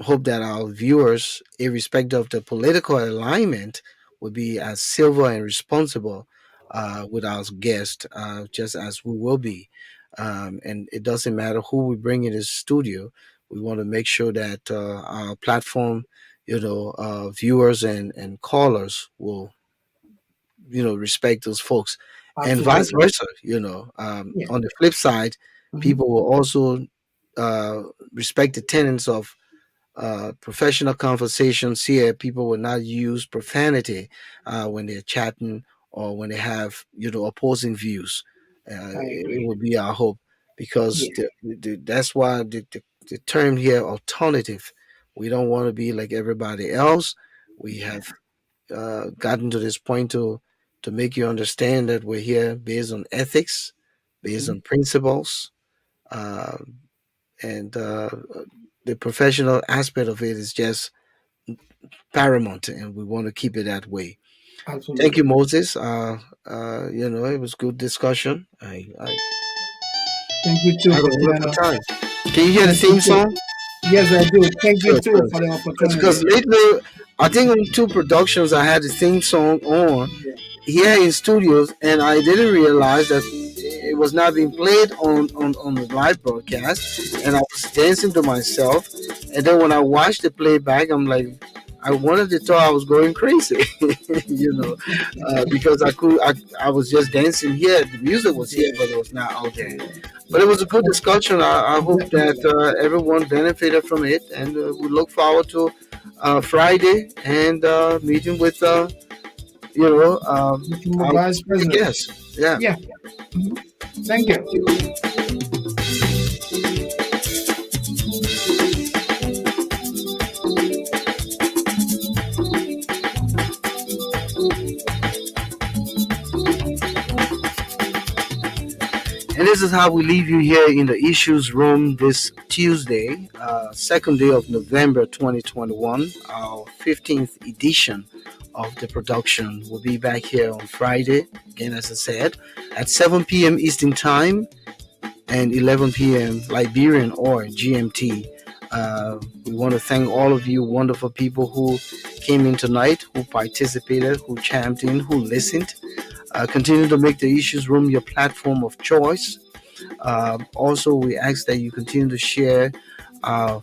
hope that our viewers, irrespective of the political alignment, will be as civil and responsible with our guest, just as we will be. And it doesn't matter who we bring in the studio. We want to make sure that our platform, viewers and callers will, respect those folks, and vice Absolutely. versa. Yeah. On the flip side, Mhm. people will also respect the tenets of professional conversations here. People will not use profanity when they're chatting or when they have opposing views. I It agree. will be our hope because Yeah. that's why the term here alternative. We don't want to be like everybody else. We Yeah. have gotten to this point to make you understand that we're here based on ethics, based Mhm. on principles, uh, and the professional aspect of it is just paramount, and we want to keep it that way. Thank you, Absolutely. Moses. It was good discussion. I Thank you too, had a wonderful Volcano. time. Can you hear the Thank you theme too. song? Yes, I do. Thank you Good, too good. for the Because opportunity. lately, I think on two productions I had the theme song on. Yeah. here in studios, and I didn't realize that it was not being played on the live broadcast, and I was dancing to myself. And then when I watched the playback, I'm like, I wanted to thought I was going crazy, you know, because I was just dancing here. The music was here, but it was not out there. But it was a good discussion. I hope that everyone benefited from it, and we look forward to Friday and meeting with you know Future our Vice President. guests. Yeah. Yeah. Mhm. Thank you. And this is how we leave you here in the issues room this Tuesday, second day of November 2021, our 15th edition of the production. We'll be back here on Friday, again, as I said, at 7 p.m. Eastern Time and 11 p.m. Liberian or GMT. We want to thank all of you wonderful people who came in tonight, who participated, who chimed in, who listened. Continue to make the issues room your platform of choice. Also, we ask that you continue to share our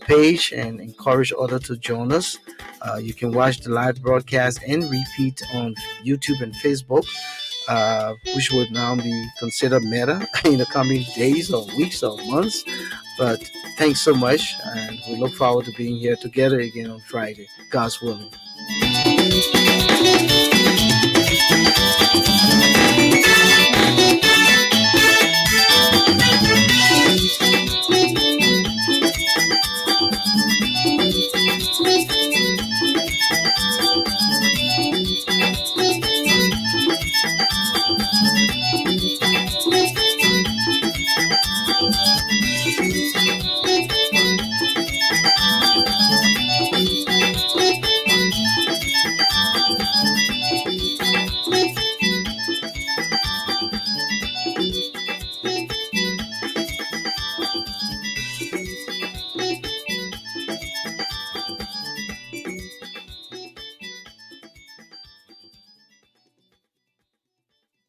page and encourage others to join us. You can watch the live broadcast and repeat on YouTube and Facebook, which would now be considered meta in the coming days or weeks or months. But thanks so much, and we look forward to being here together again on Friday. God's willing.